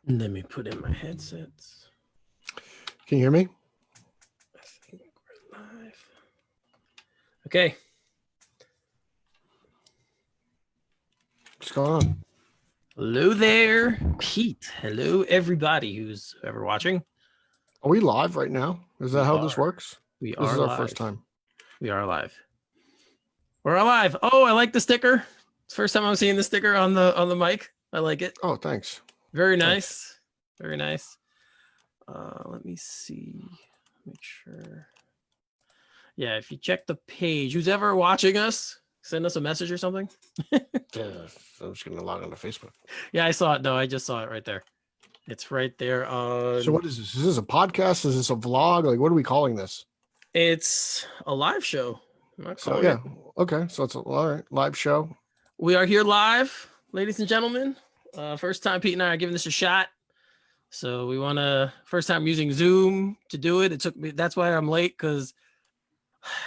Let me put in my headsets. Can you hear me? I think we're live. Okay. What's going on? Hello there, Pete. Hello, everybody who's ever watching. Are we live right now? Is that how this works? We This are is our live. first time. We are live. We're alive. Oh, I like the sticker. It's the first time I'm seeing the sticker on the mic. I like it. Oh, thanks. Very Thanks. nice. Very nice. Let me see. Make sure. Yeah, if you check the page, who's ever watching us, send us a message or something. Yeah, I'm just gonna log on to Facebook. Yeah, I saw it. No, I just saw it right there. It's right there on. So what is this? Is this a podcast? Is this a vlog? Like, what are we calling this? It's a live show. I'm not calling it. Okay. So it's all right. Live show. We are here live, ladies and gentlemen. First time Pete and I are giving this a shot. So we want to first time using Zoom to do it. It took me. That's why I'm late, because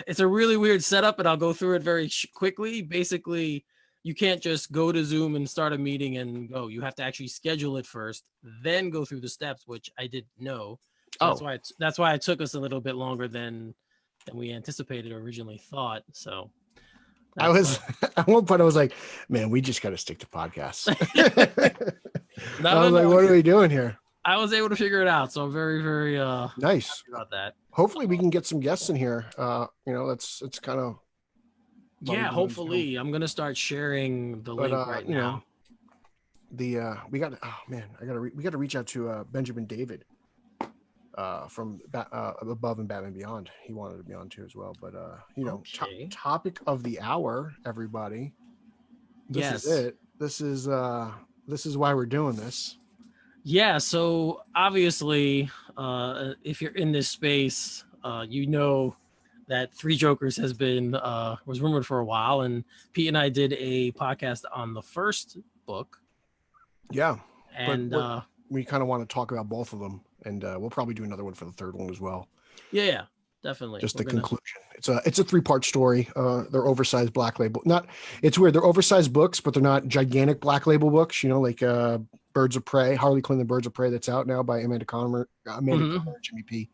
it's a really weird setup, and I'll go through it very quickly. Basically, you can't just go to Zoom and start a meeting and go. You have to actually schedule it first, then go through the steps, which I didn't know. So that's why it took us a little bit longer than we anticipated or originally thought. So I was at one point I was like, man, we just got to stick to podcasts. I was like, what are we doing here? I was able to figure it out, so I'm very, very nice happy about that. Hopefully we can get some guests in here. It's kind of hopefully I'm gonna start sharing the link right now. We got to reach out to Benjamin David from Above and Batman Beyond. He wanted to be on too as well, but topic of the hour, everybody. This is it. This is why we're doing this. Yeah, so obviously, if you're in this space, you know that Three Jokers has been was rumored for a while, and Pete and I did a podcast on the first book. Yeah, and we kind of want to talk about both of them, and we'll probably do another one for the third one as well. Yeah, definitely. Just conclusion. It's a 3-part story. They're oversized black label. It's weird. They're oversized books, but they're not gigantic black label books. You know, like Birds of Prey, Harley Quinn, the Birds of Prey, that's out now by Amanda Conner and Jimmy P.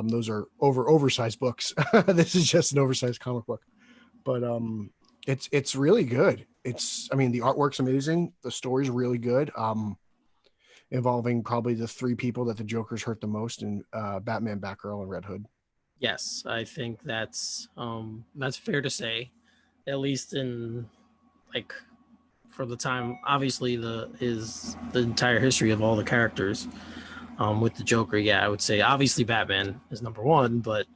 Those are oversized books. This is just an oversized comic book, but it's really good. The artwork's amazing. The story's really good. Involving probably the 3 people that the Joker's hurt the most in Batman, Batgirl, and Red Hood. Yes, I think that's fair to say, at least in for the time. Obviously, the entire history of all the characters with the Joker. Yeah, I would say obviously Batman is number 1, but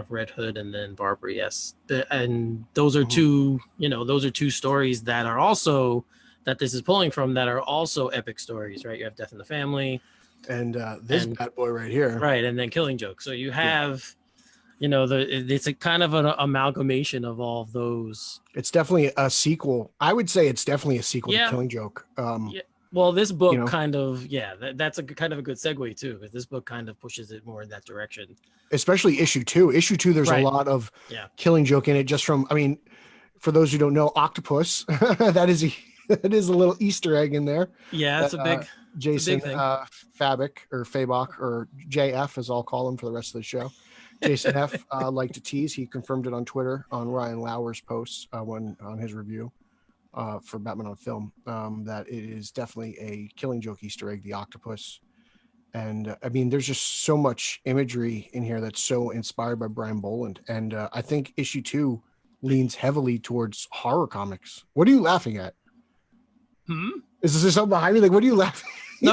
Red Hood and then Barbara. Yes, and those are two. Those are 2 stories that are also that this is pulling from that are also epic stories, right? You have Death in the Family, and this bad boy right here, right? And then Killing Joke. So you have. It's a kind of an amalgamation of all of those. It's definitely a sequel. I would say it's definitely a sequel to Killing Joke. Well, this book kind of, that's a kind of a good segue too, because this book kind of pushes it more in that direction. Especially issue 2. Issue 2, there's a lot of Killing Joke in it. Just from, for those who don't know, Octopus, that is a little Easter egg in there. Yeah, that's a big Jason Fabok or JF, as I'll call him for the rest of the show. Jason F. Liked to tease. He confirmed it on Twitter on Ryan Lauer's posts on his review for Batman on Film that it is definitely a Killing Joke Easter egg, the octopus. And there's just so much imagery in here that's so inspired by Brian Boland. And I think issue 2 leans heavily towards horror comics. What are you laughing at? Is there something behind me? Like, what are you laughing at?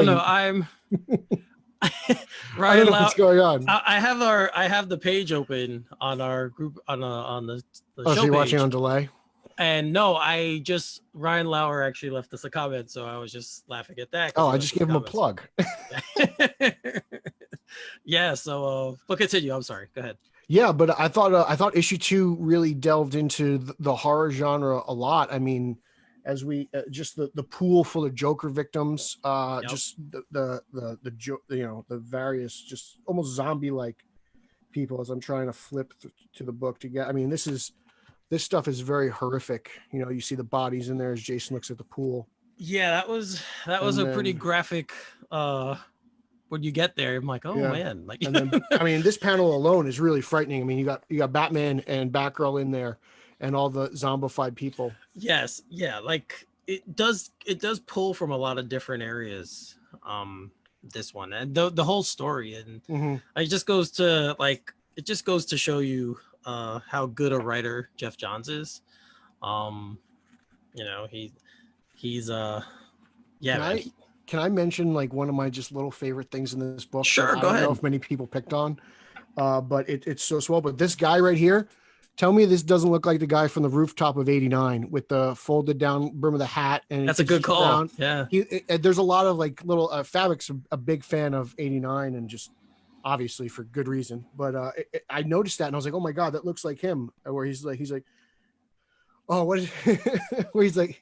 No. I'm Ryan, I don't know what's going on. I have the page open on our group on the show so you're watching on delay? And no, Ryan Lauer actually left us a comment, so I was just laughing at that. Oh, I just gave him a plug. Yeah, so but continue. I'm sorry. Go ahead. Yeah, but I thought issue 2 really delved into the horror genre a lot. As we just the pool full of Joker victims, just the various just almost zombie like people. As I'm trying to flip to the book to get, this stuff is very horrific. You see the bodies in there as Jason looks at the pool. Yeah, that was And a pretty then graphic. When you get there, I'm like, oh yeah, man, like and then I mean, this panel alone is really frightening. I mean, you got Batman and Batgirl in there, and all the zombified people. yes, yeah, like it does pull from a lot of different areas. This one and the whole story, and Mm-hmm. it just goes to like it just goes to show you how good a writer Geoff Johns is. Um, you know, he's yeah, Can man. I can I mention like one of my just little favorite things in this book that Sure, I go don't know ahead. if many people picked on, but it's so swell. But this guy right here, tell me this doesn't look like the guy from the rooftop of '89 with the folded down brim of the hat, and That's a he's good just call. around. Yeah. There's a lot of like little Fabok's a big fan of '89 and just obviously for good reason. But I noticed that and I was like, oh my god, that looks like him. Where he's like, oh what? Is, where he's like,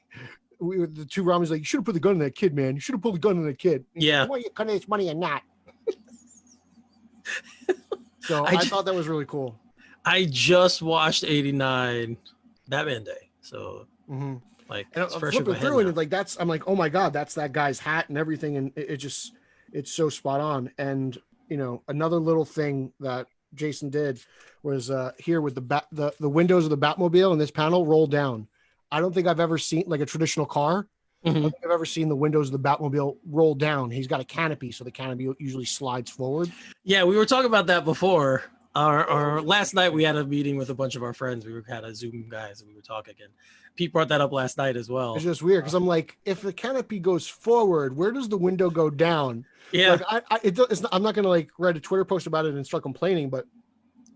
the two Romans like, you should have put the gun in that kid, man. You should have pulled the gun in that kid. He's Yeah. like, well, you cut his money or not. So I thought that was really cool. I just watched 89 Batman Day. So Mm-hmm. like And it's I'm fresh in flipping my head through now. and like I'm like, oh my god, that's that guy's hat and everything, and it's so spot on. And another little thing that Jason did was here with the windows of the Batmobile in this panel roll down. I don't think I've ever seen like a traditional car. I Mhm. don't think I've ever seen the windows of the Batmobile roll down. He's got a canopy, so the canopy usually slides forward. Yeah, we were talking about that before. Our last night we had a meeting with a bunch of our friends. Had a Zoom guys and we were talking, and Pete brought that up last night as It's well. just weird because I'm like, if the canopy goes forward, where does the window go down? Yeah, Like, I'm not gonna like write a Twitter post about it and start complaining, but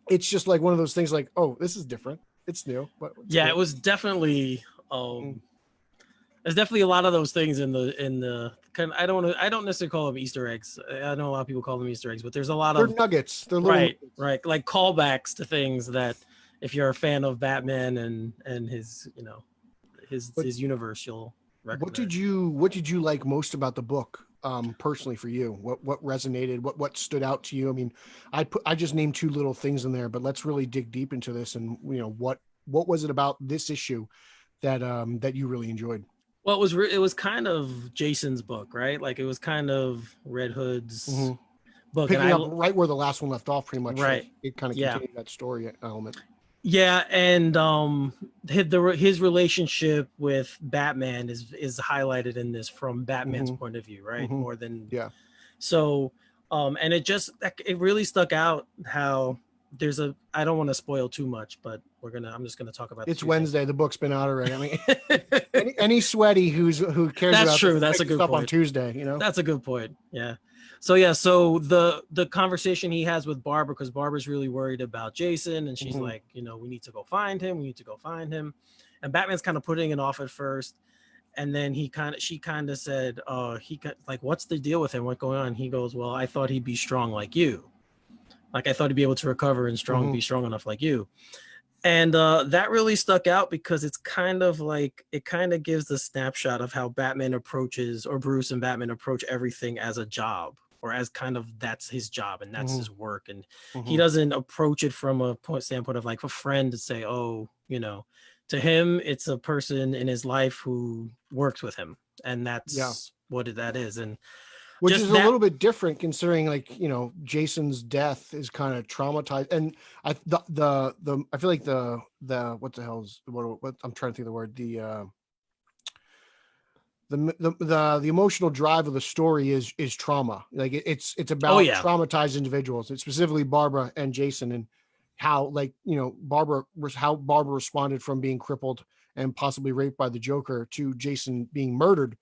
it's just like one of those things. Like, oh, this is different. It's new, but it's yeah, it cool. was definitely Mm. there's definitely a lot of those things in the kind. I don't necessarily call them Easter eggs. I know a lot of people call them Easter eggs, but there's a lot They're of nuggets. They're little nuggets. right, like callbacks to things that if you're a fan of Batman and his But his universe, you'll recognize. what did you like most about the book? Personally for you, what resonated, what stood out to you? I mean, I just named two little things in there, but let's really dig deep into this and what was it about this issue that you really enjoyed? Well, it was kind of Jason's book, right? Like it was kind of Red Hood's Mm-hmm. book, and Picking I up right where the last one left off, pretty much. Like right, it kind of yeah, continued that story element. yeah, and his relationship with Batman is highlighted in this from Batman's Mm-hmm. point of view, right? Mm-hmm. More than Yeah, so, and it really stuck out how there's a I don't want to spoil too much, but I'm just gonna talk about the it's two things. Wednesday. The book's been out already. I mean, any sweaty who cares That's about this true. That's a pick this good up on point. Tuesday. You know. That's a good point. Yeah. So yeah, so the conversation he has with Barbara, because Barbara's really worried about Jason, and she's Mm-hmm. like, we need to go find him. We need to go find him. And Batman's kind of putting it off at first, and then she kind of said, like, what's the deal with him? What's going on? He goes, well, I thought he'd be strong like you. Like I thought he'd be able to recover and Mm-hmm. be strong enough like you. And that really stuck out because it's kind of like it kind of gives the snapshot of how Batman approaches, or Bruce and Batman approach everything as a job, or as kind of that's his job and that's Mm-hmm. his work, and he Mm-hmm. doesn't approach it from a standpoint of like a friend to say, oh, to him it's a person in his life who works with him, and Yeah. that's what that is, and Which is just a that. little bit different considering like Jason's death is kind of traumatized, and I feel like the what the hell is what I'm trying to think of the word the emotional drive of the story is trauma. Like it's Oh about yeah, traumatized individuals. It's specifically Barbara and Jason, and how like how Barbara responded from being crippled and possibly raped by the Joker to Jason being murdered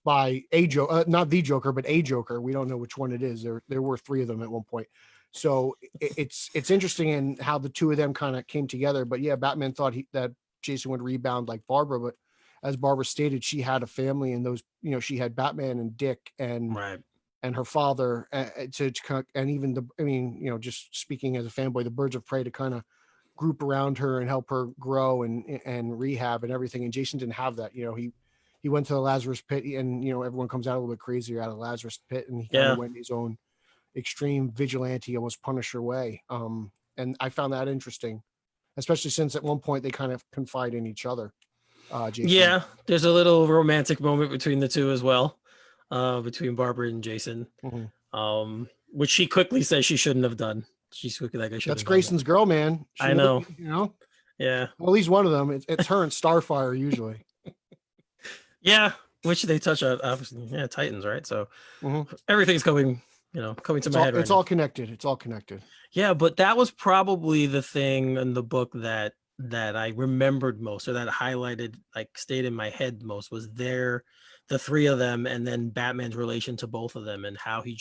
by a Joker, not the Joker, but a Joker. We don't know which one it is. There were three of them at one point. So it's interesting in how the two of them kind of came together. But yeah, Batman thought that Jason would rebound like Barbara, but as Barbara stated, she had a family, and those she had Batman and Dick right. and her father and even just speaking as a fanboy, the Birds of Prey to kind of group around her and help her grow and rehab and everything. And Jason didn't have that. He went to the Lazarus pit, and everyone comes out a little bit crazier out of the Lazarus pit, and he kind Yeah. of went his own extreme vigilante, almost Punisher way. And I found that interesting, especially since at one point they kind of confide in each other. Jason. Yeah, there's a little romantic moment between the two as well, between Barbara and Jason, which she quickly says she shouldn't have done. She's quickly like, I should That's have done Grayson's girl, man. She I know. You know. Yeah. Well, at least one of them. It's her and Starfire usually. Yeah, which they touch on, obviously. Yeah, Titans, right? So everything's coming to my head right It's all connected. It's all connected. Yeah, but that was probably the thing in the book that I remembered most, or that highlighted, like, stayed in my head most, was the three of them, and then Batman's relation to both of them, and how he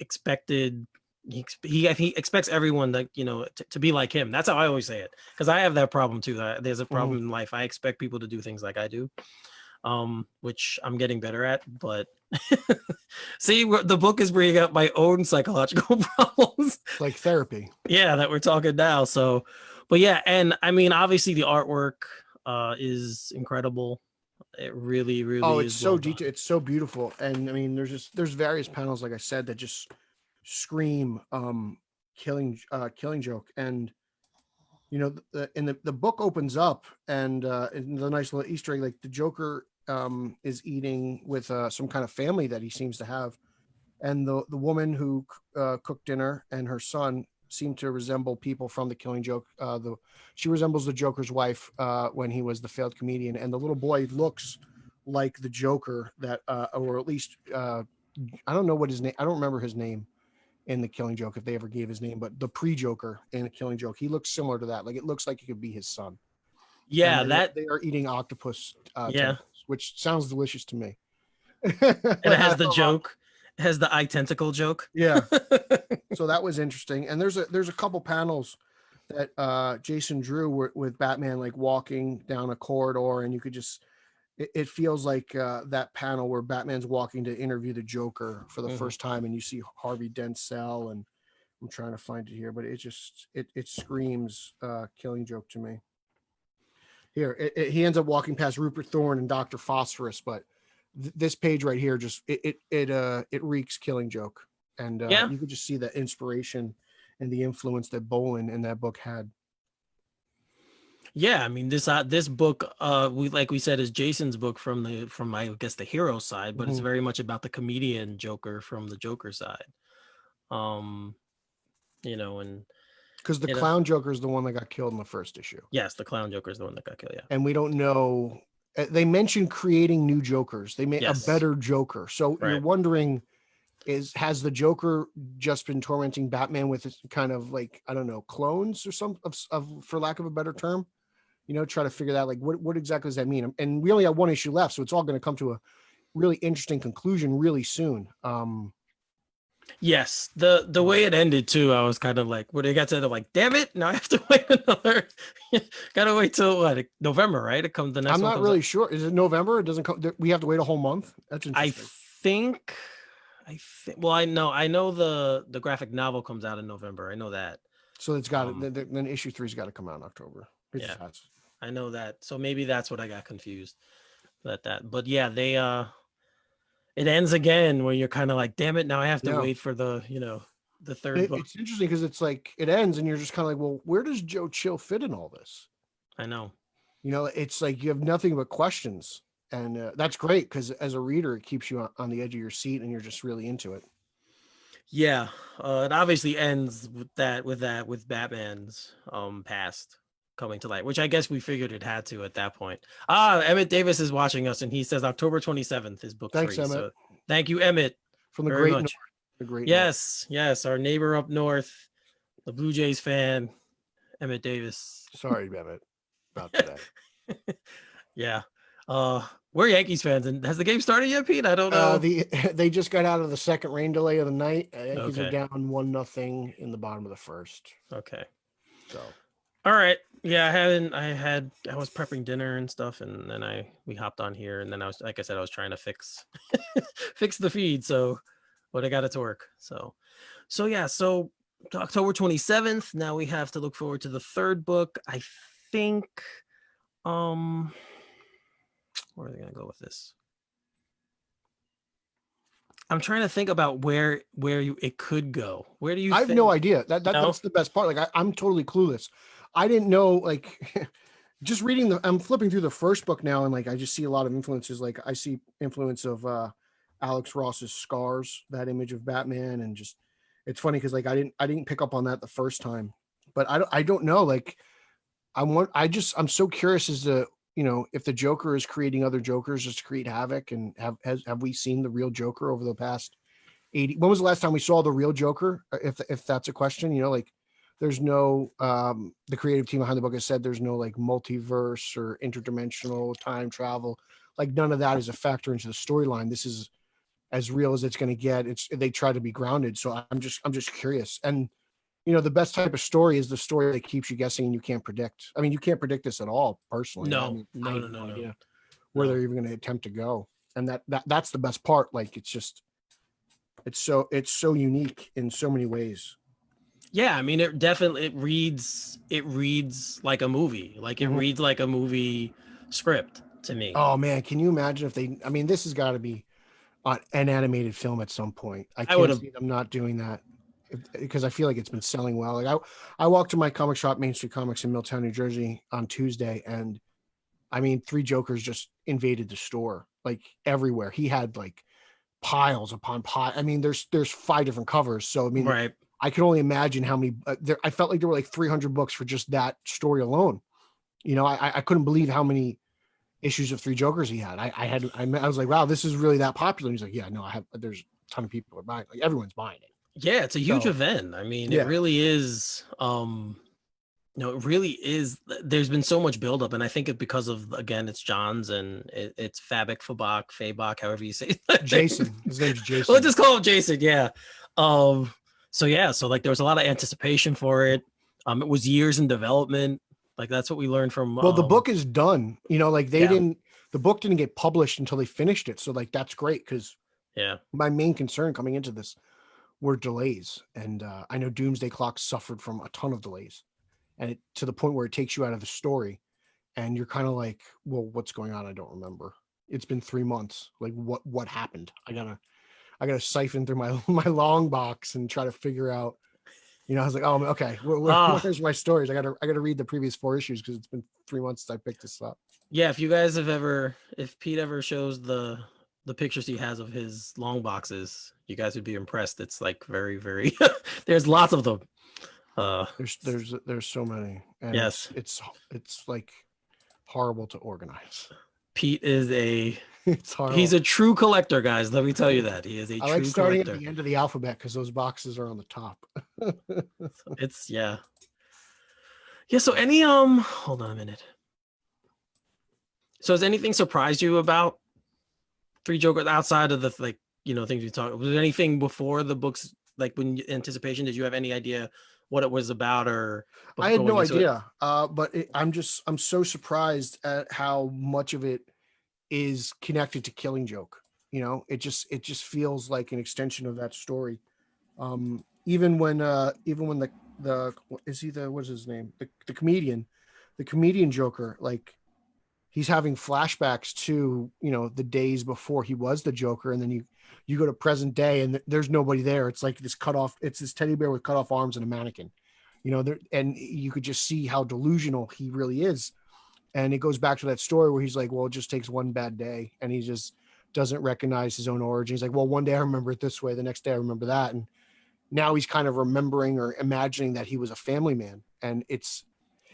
expected he expects everyone to be like him. That's how I always say it, because I have that problem too. There's a problem in life. I expect people to do things like I do, which I'm getting better at. But see, the book is bringing up my own psychological problems, like therapy. Yeah, that we're talking now. So, but yeah, and I mean, obviously, the artwork is incredible. It really it's is so detailed. It's so beautiful, and I mean, there's various panels, like I said, that just scream killing joke. And the book opens up, and in the nice little Easter egg, like the Joker is eating with some kind of family that he seems to have, and the woman who cooked dinner and her son seem to resemble people from the Killing Joke. She resembles the Joker's wife when he was the failed comedian, and the little boy looks like the Joker, that or at least I don't know what his name. I don't remember his name in the Killing Joke, if they ever gave his name, but the pre-Joker in the Killing Joke, he looks similar to that. Like, it looks like he could be his son. Yeah, they are eating octopus tentacles, which sounds delicious to me. And it has the joke. It has the eye tentacle joke. Yeah. So that was interesting. And there's a couple panels that Jason drew with Batman, like walking down a corridor, and you could just it feels like that panel where Batman's walking to interview the Joker for the first time, and you see Harvey Dent's cell, and I'm trying to find it here, but it screams Killing Joke to me. Here, he ends up walking past Rupert Thorne and Dr. Phosphorus, but this page right here just it reeks Killing Joke, and you could just see the inspiration and the influence that Bolin in that book had. Yeah, I mean, this book, we said, is Jason's book from I guess the hero side, but it's very much about the comedian Joker from the Joker side. And because the clown Joker is the one that got killed in the first issue. Yes, the clown Joker is the one that got killed. Yeah, and we don't know. They mentioned creating new Jokers. They made a better Joker. So you're wondering, has the Joker just been tormenting Batman with kind of, like, I don't know, clones or some of for lack of a better term? Try to figure that, like, what exactly does that mean? And we only have one issue left, so it's all going to come to a really interesting conclusion really soon. Yes, the way it ended too, I was kind of like, when it got to like, damn it, now I have to wait another. Gotta wait till what, November, right? It comes the next. I'm one not really sure. Is it November? It doesn't come. We have to wait a whole month. That's interesting. I think. Well, I know the graphic novel comes out in November. I know that. So it's got then issue 3's got to come out in October. I know that. So maybe that's what I got confused. But yeah, they it ends again where you're kind of like, damn it, now I have to wait for the third book. It's interesting because it's like it ends and you're just kind of like, well, where does Joe Chill fit in all this? I know. It's like you have nothing but questions, and that's great because as a reader, it keeps you on the edge of your seat and you're just really into it. Yeah, it obviously ends with Batman's past coming to light, which I guess we figured it had to at that point. Emmett Davis is watching us, and he says October 27th is book 3. Thanks, Emmett. So thank you, Emmett, from the great North. The great North. Yes, our neighbor up north, the Blue Jays fan, Emmett Davis. Sorry, Emmett, about that. Yeah. We're Yankees fans, and has the game started yet, Pete? I don't know. They just got out of the second rain delay of the night. Yankees are down 1-0 in the bottom of the first. Okay. So. All right. Yeah, I was prepping dinner and stuff, and then we hopped on here, and then I was, like I said, I was trying to fix the feed, but I got it to work. So yeah, so October 27th. Now we have to look forward to the third book. I think where are they gonna go with this? I'm trying to think about where it could go. Where do you? I have no idea. That's the best part. Like I'm totally clueless. I didn't know. Like just reading I'm flipping through the first book now, and like I just see a lot of influences. Like I see influence of Alex Ross's Scars, that image of Batman, and just it's funny because like I didn't pick up on that the first time, but I don't know. Like I'm so curious as to, you know, if the Joker is creating other Jokers just to create havoc, and have we seen the real Joker over the past 80? When was the last time we saw the real Joker? If that's a question, you know, like there's no the creative team behind the book has said there's no like multiverse or interdimensional time travel. Like none of that is a factor into the storyline. This is as real as it's going to get. They try to be grounded. So I'm just curious. And you know, the best type of story is the story that keeps you guessing and you can't predict. I mean, you can't predict this at all personally. I No, mean, I no, have no, no, no. idea where they're even going to attempt to go. And that's the best part. Like it's so unique in so many ways. Yeah, I mean, it reads like a movie. Like it reads like a movie script to me. Oh man, can you imagine if I mean, this has got to be an animated film at some point. I would can't have. see them not doing that because I feel like it's been selling well. Like I walked to my comic shop, Main Street Comics in Milltown, New Jersey on Tuesday, and I mean, Three Jokers just invaded the store like everywhere. He had like piles upon pile. I mean, there's 5 different covers, so I mean, Right. I can only imagine how many. I felt like there were like 300 books for just that story alone. You know, I couldn't believe how many issues of Three Jokers he had. I was like, wow, this is really that popular. And he's like, yeah, no, there's a ton of people are buying. Like everyone's buying it. Yeah, it's a huge event. I mean, it really is. No, it really is. There's been so much buildup, and I think it because of, again, it's Johns and it's Fabok, however you say it. Jason. His name's Jason. Let's just call him Jason. Yeah. So like there was a lot of anticipation for it. It was years in development. Like that's what we learned from. Well, the book is done. You know, like the book didn't get published until they finished it. So like that's great because my main concern coming into this were delays, and I know Doomsday Clock suffered from a ton of delays. And to the point where it takes you out of the story and you're kind of like, well, what's going on? I don't remember. It's been 3 months. Like what happened? I gotta siphon through my long box and try to figure out, you know, I was like, oh, okay. Where's my stories? I gotta read the previous 4 issues because it's been 3 months since I picked this up. Yeah. If you guys if Pete ever shows the pictures he has of his long boxes, you guys would be impressed. It's like very, very, there's lots of them. There's so many, and yes, it's like horrible to organize. Pete is it's horrible. He's a true collector, guys. Let me tell you that he is a true collector. I like starting at the end of the alphabet because those boxes are on the top. It's yeah. So any hold on a minute. So has anything surprised you about Three Jokers outside of the, like, you know, things we talked? Was there anything before the books, like when anticipation? Did you have any idea what it was about? Or I had no idea, but I'm so surprised at how much of it is connected to Killing Joke. You know, it just feels like an extension of that story. Even when the is he the, what's his name, the comedian Joker, like he's having flashbacks to, you know, the days before he was the Joker, and then you go to present day and there's nobody there. It's like this teddy bear with cut off arms and a mannequin, you know, there, and you could just see how delusional he really is. And it goes back to that story where he's like, well, it just takes one bad day, and he just doesn't recognize his own origin. He's like, well, one day I remember it this way, the next day I remember that. And now he's kind of remembering or imagining that he was a family man. And it's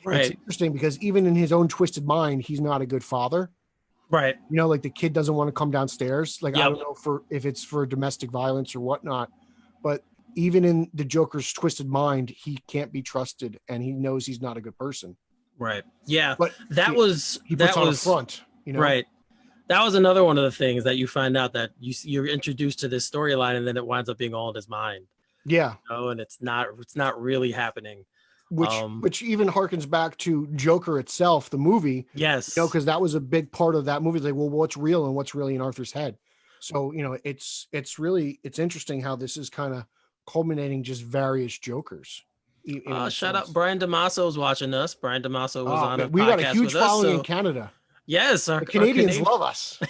interesting because even in his own twisted mind, he's not a good father. Right. You know, like the kid doesn't want to come downstairs. Like, I don't know if it's for domestic violence or whatnot, but even in the Joker's twisted mind, he can't be trusted, and he knows he's not a good person. Right. Yeah. But he puts on a front, you know? Right. That was another one of the things that you find out, that you're introduced to this storyline, and then it winds up being all in his mind. Yeah. You know, and it's not really happening. Which even harkens back to Joker itself, the movie. Yes. You know, because that was a big part of that movie. It's like, well, what's real and what's really in Arthur's head? So, you know, it's interesting how this is kind of culminating just various Jokers. Shout out, Brian DeMasso's watching us. Brian DeMasso was on a podcast. We got a huge following in us, Canada. Yes, the Canadians love us.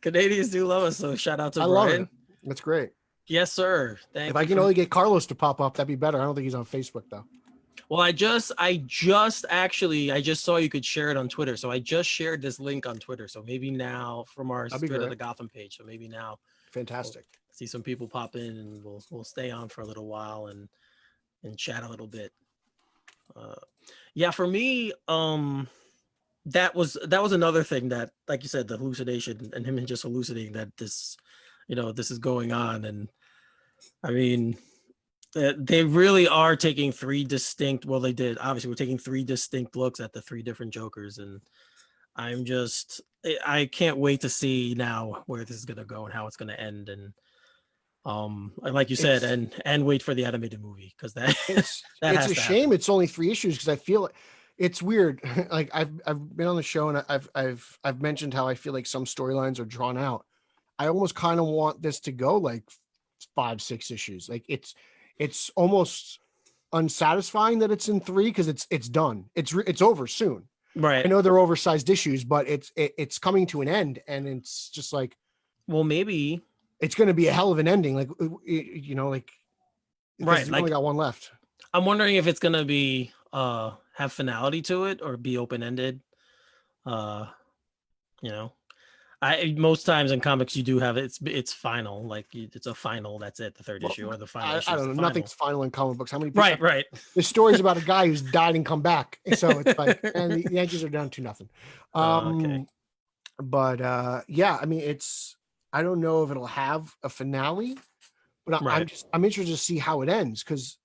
Canadians do love us, so shout out to Brian. Love it. That's great. Yes, sir. If I can only get Carlos to pop up, that'd be better. I don't think he's on Facebook though. Well, I just actually I just saw you could share it on Twitter, so I just shared this link on Twitter. So maybe now from our That'd be Straight of great. the Gotham page. So maybe now we'll Fantastic. see some people pop in, and we'll stay on for a little while and chat a little bit. Yeah, for me, that was another thing that, like you said, the hallucination and him just hallucinating that this, this is going on. And I mean, they really are taking three distinct, well, they did, obviously we're taking three distinct looks at the three different Jokers. And I can't wait to see now where this is going to go and how it's going to end. And like you said, and wait for the animated movie, because that it's that it's has a to shame happen. it's only 3 issues, because I feel it's weird. Like I've been on the show, and I've mentioned how I feel like some storylines are drawn out. I almost kind of want this to go like 5-6 issues. Like it's almost unsatisfying that it's in 3, because it's done. It's over soon. Right. I know they're oversized issues, but it's coming to an end, and it's just like, Well, maybe. it's going to be a hell of an ending. Like, like, because Right. you've only Like, got one left. I'm wondering if it's gonna be have finality to it or be open ended. Uh, you know, I most times in comics you do have it's final, like it's a final. That's it, the third Well, issue or the final issue I is don't the know. final. Nothing's final in comic books. How many people? Right, right. There's stories about a guy who's died and come back. So it's like, and the Yankees are down 2-0. Okay. But yeah, I mean, I don't know if it'll have a finale, but Right. I'm interested to see how it ends, because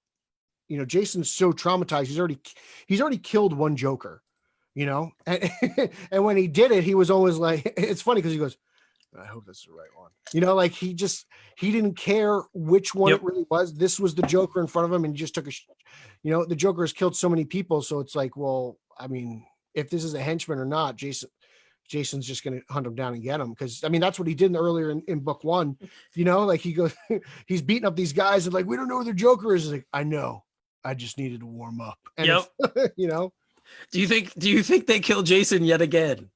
Jason's so traumatized. He's already killed one Joker, and, and when he did it, he was always like, it's funny because he goes, I hope that's the right one. Like he didn't care which one Yep. it really was. This was the Joker in front of him, and he just took the Joker has killed so many people. So it's like, well, I mean, if this is a henchman or not, Jason's just going to hunt him down and get him. Because I mean, that's what he did earlier in book 1. Like he goes, he's beating up these guys, and like, we don't know who the Joker is. He's like, I know, I just needed to warm up. And Yep. Do you think they kill Jason yet again?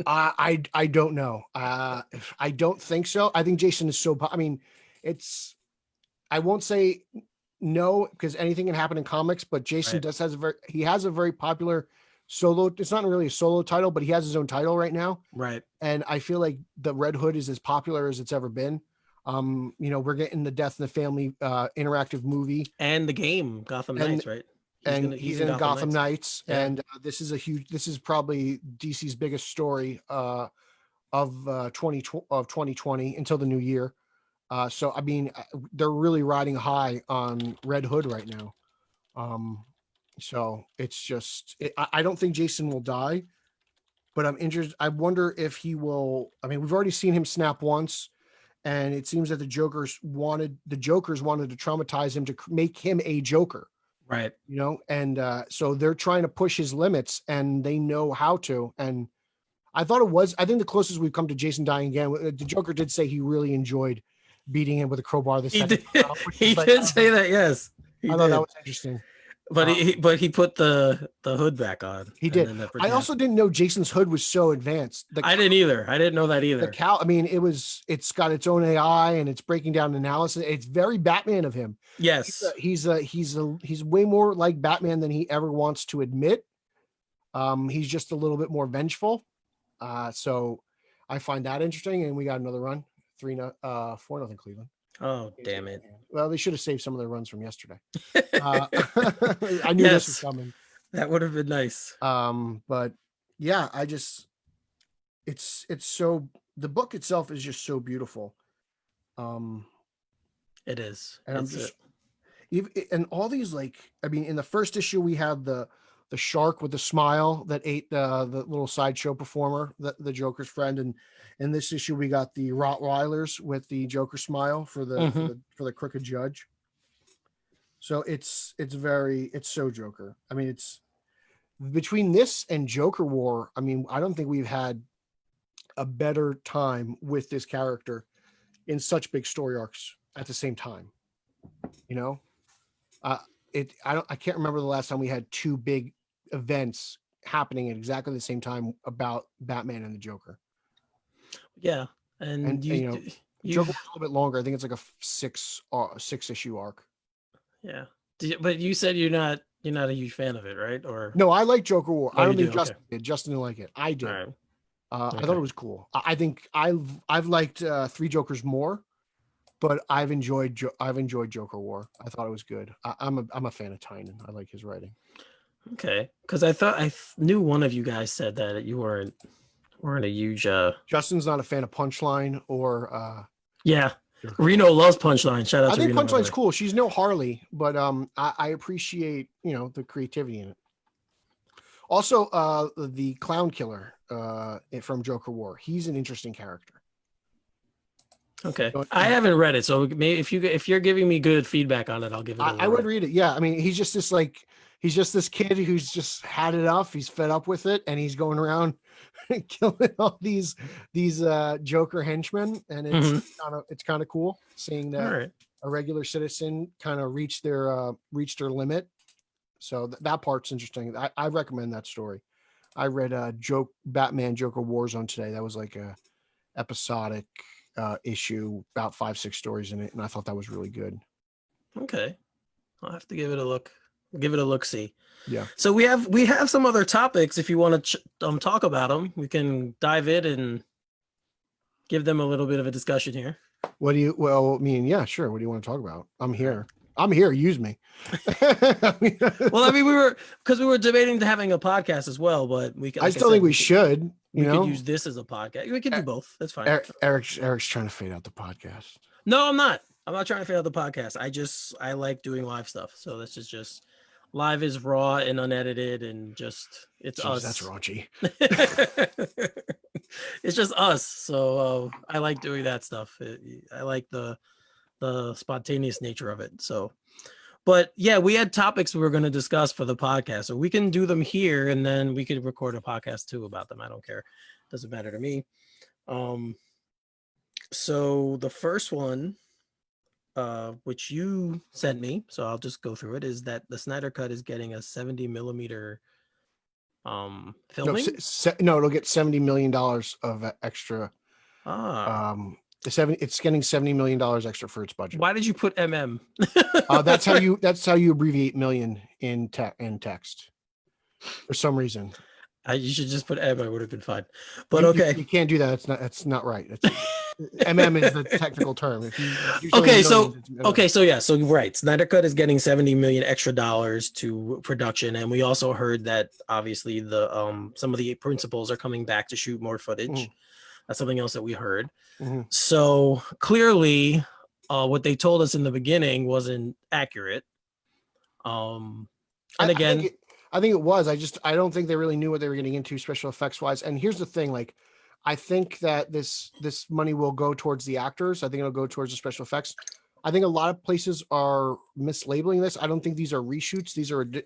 I don't know. I don't think so. I think Jason is so. I mean, I won't say no, because anything can happen in comics. But Jason Right. he has a very popular solo. It's not really a solo title, but he has his own title right now. Right. And I feel like the Red Hood is as popular as it's ever been. We're getting the Death in the Family interactive movie And the game Gotham and Knights, right? he's in Gotham Knights. Yeah. And this is probably DC's biggest story of 2020 until the new year. So I mean, they're really riding high on Red Hood right now. So it's just, I don't think Jason will die, but I'm interested. I wonder if he will. I mean, we've already seen him snap once, and it seems that the Jokers wanted to traumatize him to make him a Joker. Right. And so they're trying to push his limits, and they know how to. And I think the closest we've come to Jason dying again. The Joker did say he really enjoyed beating him with a crowbar the second round, He did say that, yes. I thought that was interesting. But he put the hood back on. He did. I also didn't know Jason's hood was so advanced. I didn't either. I didn't know that either. I mean, it's got its own AI, and it's breaking down analysis. It's very Batman of him. Yes. He's way more like Batman than he ever wants to admit. He's just a little bit more vengeful. So I find that interesting. And we got another run, 4-0 Cleveland. Oh, damn it. Well, they should have saved some of their runs from yesterday. I knew this was coming. That would have been nice. But yeah, it's so, the book itself is just so beautiful. It is. And and all these, like, I mean, in the first issue we had the shark with the smile that ate the little sideshow performer, the Joker's friend, and in this issue we got the Rottweilers with the Joker smile for the crooked judge. So it's so Joker. I mean, it's between this and Joker War. I mean, I don't think we've had a better time with this character in such big story arcs at the same time. I can't remember the last time we had two big events happening at exactly the same time about Batman and the Joker. Yeah, and Joker was a little bit longer. I think it's like a 6 issue arc. Yeah, But you said you're not a huge fan of it, right? Or No, I like Joker War. oh, I you don't think do? Okay. Justin did. Justin didn't like it. I All did. right. I thought Okay. it was cool. I think I've liked Three Jokers more, but I've enjoyed Joker War. I thought it was good. I'm a fan of Tynan. I like his writing. Okay. Because I thought knew one of you guys said that you weren't a huge. Justin's not a fan of Punchline or Yeah. Joker Reno War. loves Punchline. Shout out I to think Reno. Punchline's cool. She's no Harley, but I appreciate the creativity in it. Also, the clown killer from Joker War. He's an interesting character. Okay, I haven't read it, so maybe if you're giving me good feedback on it, I'll give it. I would read it. Yeah, I mean, he's just this kid who's just had enough. He's fed up with it, and he's going around killing all these Joker henchmen, and it's kind of cool seeing that a regular citizen kind of reach their limit. So that part's interesting. I recommend that story. I read Batman Joker Warzone today. That was like a episodic issue, about 5-6 stories in it, and I thought that was really good. Okay, I'll have to give it a look. Give it a look. See. Yeah. So we have some other topics. If you want to talk about them, we can dive in and give them a little bit of a discussion here. Yeah, sure. What do you want to talk about? I'm here. I'm here. Use me. Well, I mean, we were debating having a podcast as well, but I still think we should. We could use this as a podcast. We could do both. That's fine. Eric's trying to fade out the podcast. No, I'm not. I'm not trying to fade out the podcast. I like doing live stuff. So this is just live is raw and unedited and just it's us. That's raunchy. It's just us. So I like doing that stuff. I like the spontaneous nature of it. So, but yeah, we had topics we were going to discuss for the podcast, so we can do them here, and then we could record a podcast too about them. I don't care; doesn't matter to me. So the first one, which you sent me, so I'll just go through it, is that the Snyder Cut is getting a 70 millimeter filming. No, it'll get $70 million of extra. It's getting $70 million extra for its budget. Why did you put MM? That's how you abbreviate million in text for some reason. You should just put M. I would have been fine, but okay. You can't do that. That's not right. MM is the technical term. So right. Snyder Cut is getting $70 million extra dollars to production, and we also heard that obviously the some of the principals are coming back to shoot more footage. That's something else that we heard. So clearly, what they told us in the beginning wasn't accurate. I think it was. I don't think they really knew what they were getting into special effects wise. And here's the thing: like, I think that this money will go towards the actors. I think it'll go towards the special effects. I think a lot of places are mislabeling this. I don't think these are reshoots.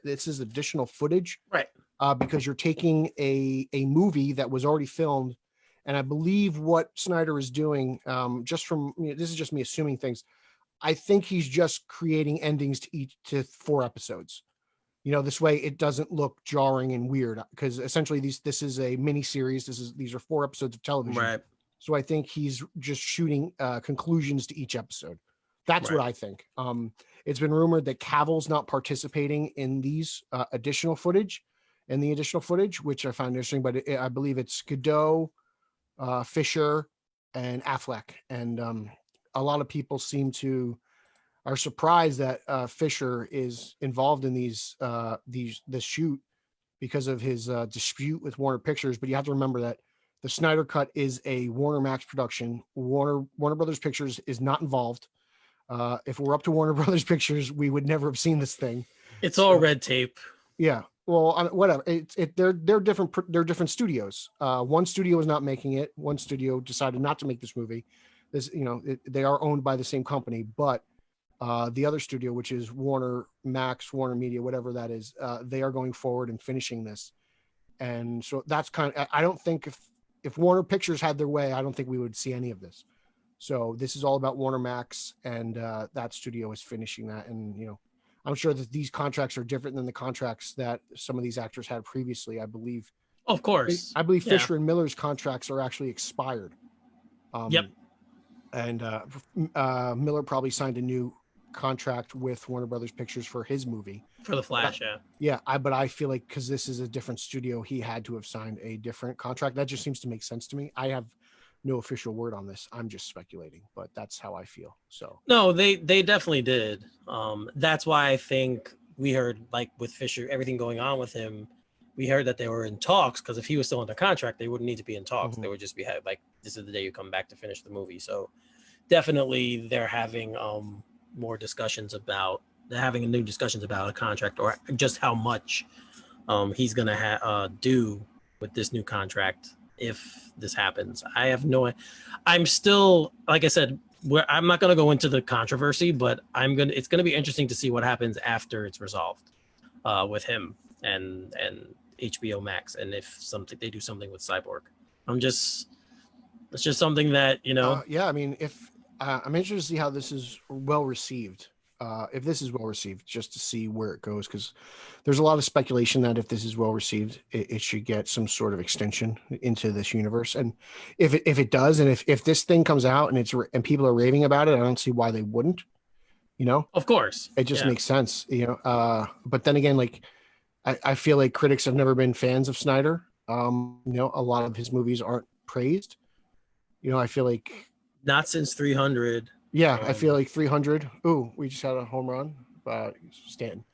This is additional footage, right? Because you're taking a movie that was already filmed. And I believe what Snyder is doing, just from this is just me assuming things. I think he's just creating endings to 4 episodes. This way it doesn't look jarring and weird, because essentially this is a mini series. These are 4 episodes of television. Right. So I think he's just shooting conclusions to each episode. That's what I think. It's been rumored that Cavill's not participating in these additional footage, which I found interesting. But I believe it's Godot, Fisher, and Affleck, and a lot of people are surprised that Fisher is involved in this shoot because of his dispute with Warner Pictures. But you have to remember that the Snyder Cut is a Warner Max production. Warner Brothers Pictures is not involved. If we're up to Warner Brothers Pictures, we would never have seen this thing. It's all red tape. Yeah. Well, whatever. They're different. They're different studios. One studio is not making it. One studio decided not to make this movie. They are owned by the same company, but the other studio, which is Warner Max, Warner Media, whatever that is, they are going forward and finishing this. And so that's I don't think if Warner Pictures had their way, I don't think we would see any of this. So this is all about Warner Max, and that studio is finishing that. And I'm sure that these contracts are different than the contracts that some of these actors had previously. I believe. Of course. I believe Fisher and Miller's contracts are actually expired. Yep. And Miller probably signed a new contract with Warner Brothers Pictures for his movie. For the Flash, yeah. Yeah, but I feel like because this is a different studio, he had to have signed a different contract. That just seems to make sense to me. I have no official word on this. I'm just speculating, but that's how I feel. So No, they definitely did. That's why I think we heard, like with Fisher, everything going on with him, we heard that they were in talks, because if he was still under contract, they wouldn't need to be in talks. They would just be like, this is the day you come back to finish the movie. So definitely they're having more discussions about, they're having new discussions about a contract, or just how much he's gonna do with this new contract if this happens. I have no, I'm still, like I said, I'm not gonna go into the controversy, but it's gonna be interesting to see what happens after it's resolved with him and HBO Max, and if they do something with Cyborg. It's just something that, yeah, I mean, if I'm interested to see how this is well received. If this is well received, just to see where it goes, because there's a lot of speculation that if this is well received, it should get some sort of extension into this universe. And if it does, and if this thing comes out and people are raving about it, I don't see why they wouldn't. Of course, it just makes sense. But then again, like I feel like critics have never been fans of Snyder. A lot of his movies aren't praised. I feel like not since 300. Yeah, I feel like 300. Ooh, we just had a home run, Stanton.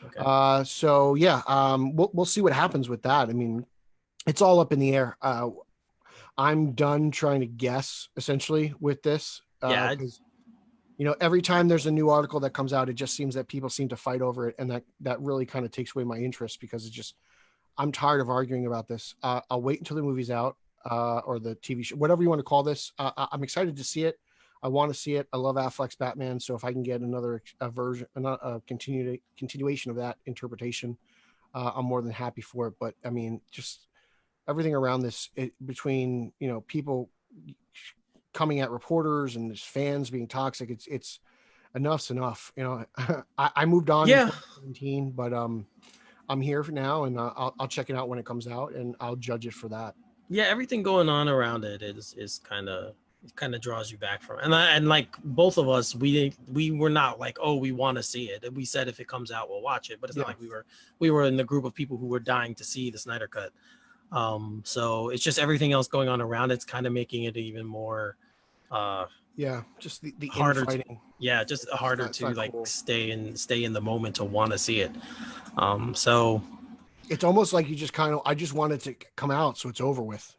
Okay. So yeah, we'll see what happens with that. I mean, it's all up in the air. I'm done trying to guess essentially with this. Yeah. Because every time there's a new article that comes out, it just seems that people seem to fight over it, and that really kind of takes away my interest, because I'm tired of arguing about this. I'll wait until the movie's out, or the TV show, whatever you want to call this. I'm excited to see it. I want to see it. I love Affleck's Batman, so if I can get another version, a continuation of that interpretation, I'm more than happy for it. But I mean, just everything around this, between people coming at reporters and there's fans being toxic, it's enough's enough. I moved on in 2017, but I'm here for now, and I'll check it out when it comes out, and I'll judge it for that. Yeah, everything going on around it is kind of draws you back from it. And like both of us, we were not like, oh, we want to see it. We said if it comes out, we'll watch it. But it's not like we were in the group of people who were dying to see the Snyder Cut. So it's just everything else going on around it's kind of making it even more just the harder infighting. Just harder to like cool. stay in the moment to want to see it. So it's almost like I just want it to come out so it's over with,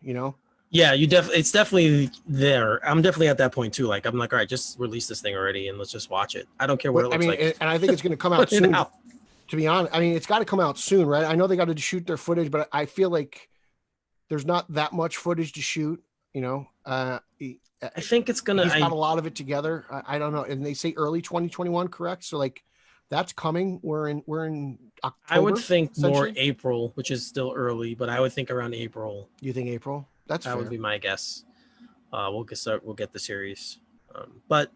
Yeah, it's definitely there. I'm definitely at that point too. Like, I'm like, all right, just release this thing already and let's just watch it. I don't care what it looks like. And I think it's going to come out soon. To be honest, I mean, it's got to come out soon, right? I know they got to shoot their footage, but I feel like there's not that much footage to shoot. I think it's gonna. He's got a lot of it together. I don't know, and they say early 2021, correct? So like, that's coming. We're in October. I would think more April, which is still early, but I would think around April. You think April? That would be my guess. We'll get the series, but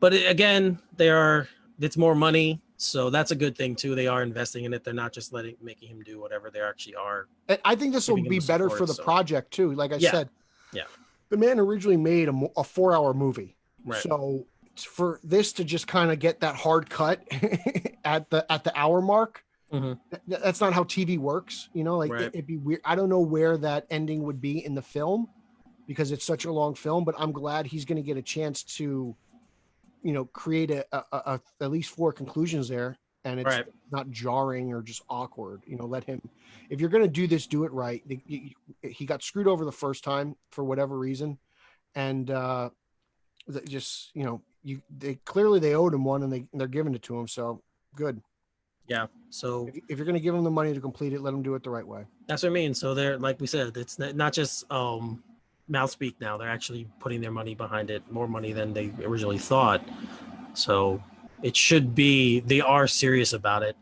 again, it's more money, so that's a good thing too. They are investing in it. They're not just making him do whatever. They actually are. I think this will be better for the project too. Like I said, the man originally made a 4-hour movie, right? So for this to just kind of get that hard cut at the hour mark. That's not how TV works, It'd be weird. I don't know where that ending would be in the film, because it's such a long film, but I'm glad he's going to get a chance to, create a at least 4 conclusions there, and it's not jarring or just awkward. Let him, if you're going to do this, do it right. He got screwed over the first time for whatever reason, and just they owed him one, and they're giving it to him, so good. Yeah. So if you're going to give them the money to complete it, let them do it the right way. That's what I mean. So they're, like we said, it's not just mouth speak now. They're actually putting their money behind it, more money than they originally thought. So it should be, they are serious about it.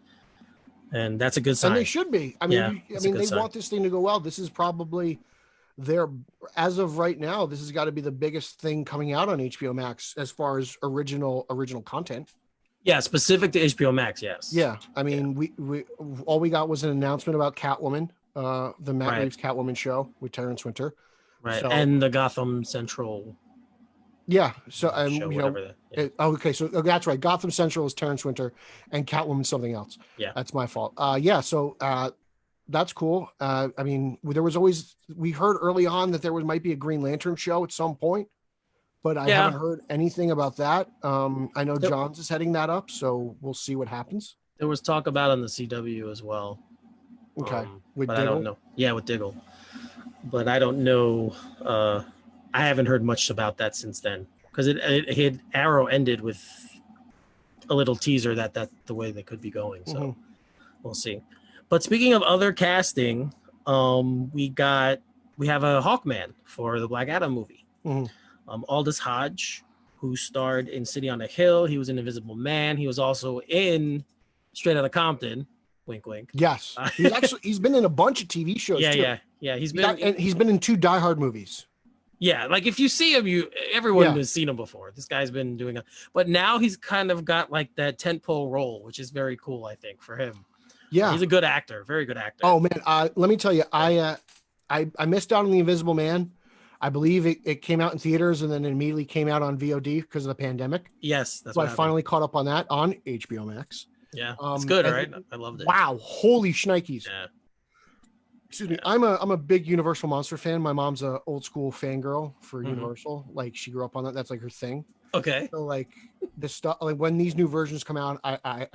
And that's a good sign. And they should be. I mean, they want this thing to go well. This is probably as of right now, this has got to be the biggest thing coming out on HBO Max as far as original content. Yeah, specific to HBO Max, yes. Yeah, I mean, we all we got was an announcement about Catwoman, the Matt Reeves Catwoman show with Terrence Winter. Right, so, and the Gotham Central Yeah. So show, you whatever know, that. Yeah. okay. So that's right. Gotham Central is Terrence Winter, and Catwoman something else. Yeah. That's my fault. Yeah. So that's cool. I mean, there was always we heard early on that might be a Green Lantern show at some point, but I haven't Yeah. heard anything about that. I know There, Johns is heading that up, so we'll see what happens. there was talk about on the CW as well. Okay, with But I don't Diggle. know. Yeah, with Diggle. But I don't know. I haven't heard much about that since then because it had Arrow ended with a little teaser that the way they could be going. So we'll see. But speaking of other casting, we have a Hawkman for the Black Adam movie. Aldis Hodge, who starred in City on a Hill. He was in Invisible Man. He was also in Straight Outta Compton. Wink, wink. Yes, he's been in a bunch of TV shows Yeah, too. yeah. He's been in 2 Die Hard movies. Yeah, like if you see him, everyone has seen him before. This guy's been doing it, but now he's kind of got like that tentpole role, which is very cool, I think, for him. Yeah, he's a good actor, very good actor. Oh man, let me tell you, I missed out on The Invisible Man. I believe it came out in theaters and then immediately came out on VOD because of the pandemic. Yes, that's so I finally caught up on that on HBO Max. Yeah, it's good, right? I loved it. Wow, holy shnikes! Yeah. Excuse me. I'm a big Universal Monster fan. My mom's a old school fangirl for Universal. Like she grew up on that. That's like her thing. Okay. So like this stuff, like when these new versions come out, I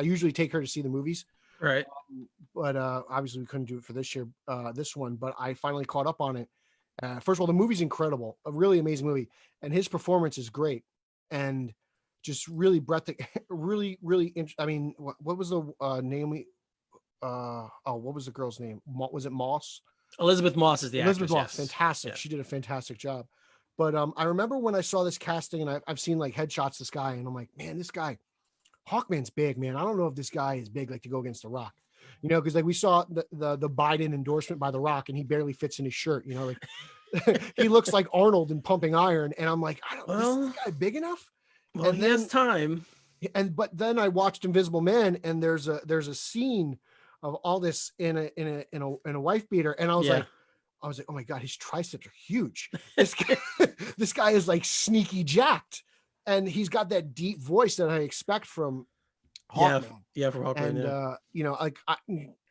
usually take her to see the movies. Right. But obviously we couldn't do it for this year, this one. But I finally caught up on it. First of all, the movie's incredible, a really amazing movie, and his performance is great, and just really breathtaking, really. I mean, what was the name? What was the girl's name? Was it Moss? Elizabeth Moss is the Elizabeth actress. Moss, fantastic. Yeah. She did a fantastic job. But I remember when I saw this casting, and I've seen like headshots of this guy, and I'm like, man, this guy, Hawkman's big, man. I don't know if this guy is big like to go against The Rock, you know, because like we saw the Biden endorsement by The Rock, and he barely fits in his shirt, you know, like he looks like Arnold in Pumping Iron, and I'm like, is this guy big enough? Well, and he has time. But then I watched Invisible Man, and there's a scene of all this in a wife beater, and I was like, oh my god, his triceps are huge. This guy is like sneaky jacked, and he's got that deep voice that I expect from Hawkman. Yeah, from Hawkman. And you know, like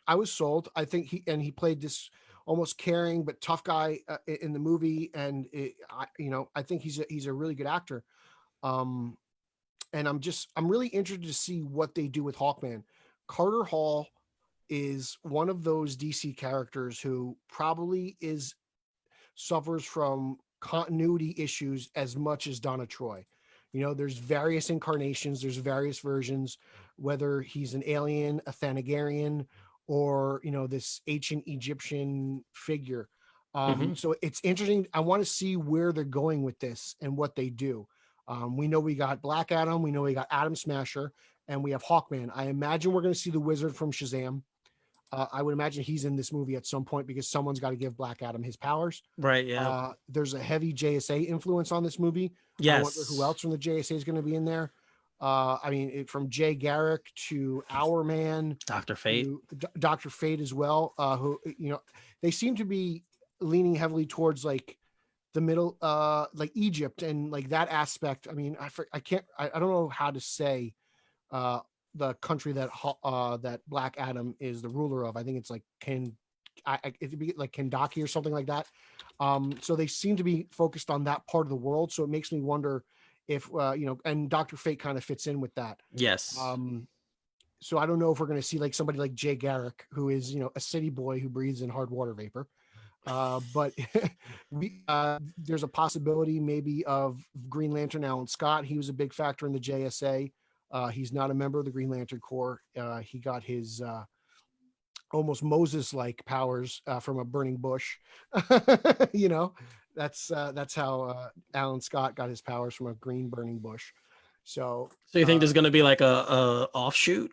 I was sold. I think he played this almost caring but tough guy in the movie, and I think he's a really good actor. And I'm really interested to see what they do with Hawkman. Carter Hall is one of those DC characters who probably suffers from continuity issues as much as Donna Troy. You know, there's various incarnations, there's various versions, whether he's an alien, a Thanagarian, or, you know, this ancient Egyptian figure. So it's interesting. I want to see where they're going with this and what they do. We know we got Black Adam, we know we got Atom Smasher, and we have Hawkman. I imagine we're going to see the Wizard from Shazam. I would imagine he's in this movie at some point because someone's got to give Black Adam his powers. Right. Yeah. There's a heavy JSA influence on this movie. Yes. I wonder who else from the JSA is going to be in there. I mean, from Jay Garrick to Hourman, Dr. Fate, Dr. Fate as well. Who, you know, they seem to be leaning heavily towards like the middle, like Egypt and like that aspect. I mean, I don't know how to say the country that Black Adam is the ruler of. I think it's like it'd be like Kendaki or something like that. So they seem to be focused on that part of the world. So it makes me wonder if you know, and Dr. Fate kind of fits in with that. Yes. So I don't know if we're going to see like somebody like Jay Garrick, who is, you know, a city boy who breathes in hard water vapor. But there's a possibility maybe of Green Lantern Alan Scott. He was a big factor in the JSA. He's not a member of the Green Lantern Corps. He got his almost Moses-like powers from a burning bush. You know, that's how Alan Scott got his powers, from a green burning bush. So you think there's going to be like a offshoot?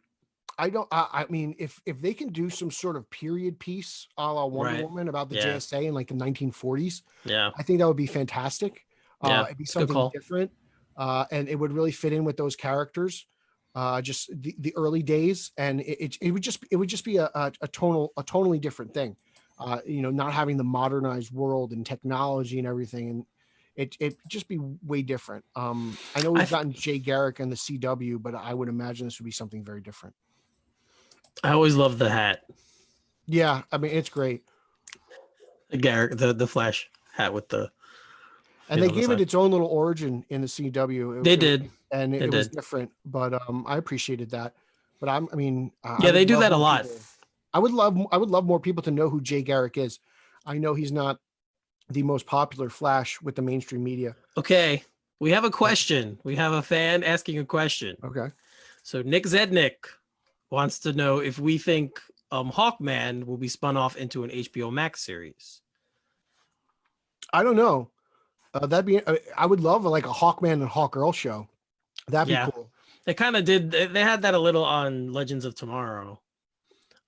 I mean, if they can do some sort of period piece a la Wonder Woman about the JSA in like the 1940s, I think that would be fantastic. It'd be something different. And it would really fit in with those characters. Just the early days, and it would just be a tonally different thing. You know, not having the modernized world and technology and everything, and it just be way different. I know we've gotten Jay Garrick and the CW, but I would imagine this would be something very different. I always love the hat. Yeah, I mean it's great. The Garrick, the Flash hat with the. And they gave it its own little origin in the CW. They did, and it was different, but I appreciated that. But yeah, they do that a lot. I would love more people to know who Jay Garrick is. I know he's not the most popular Flash with the mainstream media. Okay, we have a question. We have a fan asking a question. Okay. So Nick Zednick wants to know if we think Hawkman will be spun off into an HBO Max series. I don't know. That'd be. I would love like a Hawkman and Hawkgirl show. That'd be cool. They kind of did. They had that a little on Legends of Tomorrow.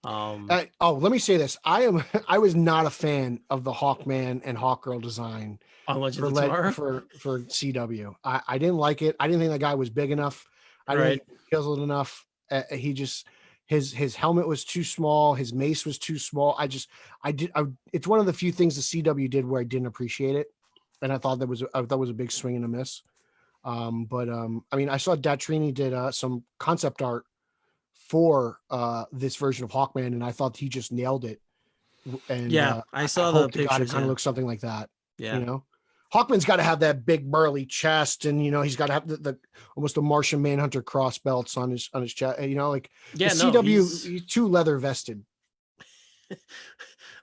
Let me say this. I was not a fan of the Hawkman and Hawkgirl design on Legends of Tomorrow for CW. I didn't like it. I didn't think that guy was big enough. I didn't think he chiseled enough. He just his helmet was too small. His mace was too small. It's one of the few things the CW did where I didn't appreciate it. And I thought that was a big swing and a miss. I mean, I saw Datrini did some concept art for this version of Hawkman, and I thought he just nailed it. And I saw the pictures. It kind of looks something like that. Yeah, you know, Hawkman's got to have that big burly chest, and he's got to have the almost the Martian Manhunter cross belts on his chest. Like CW, he's too leather vested.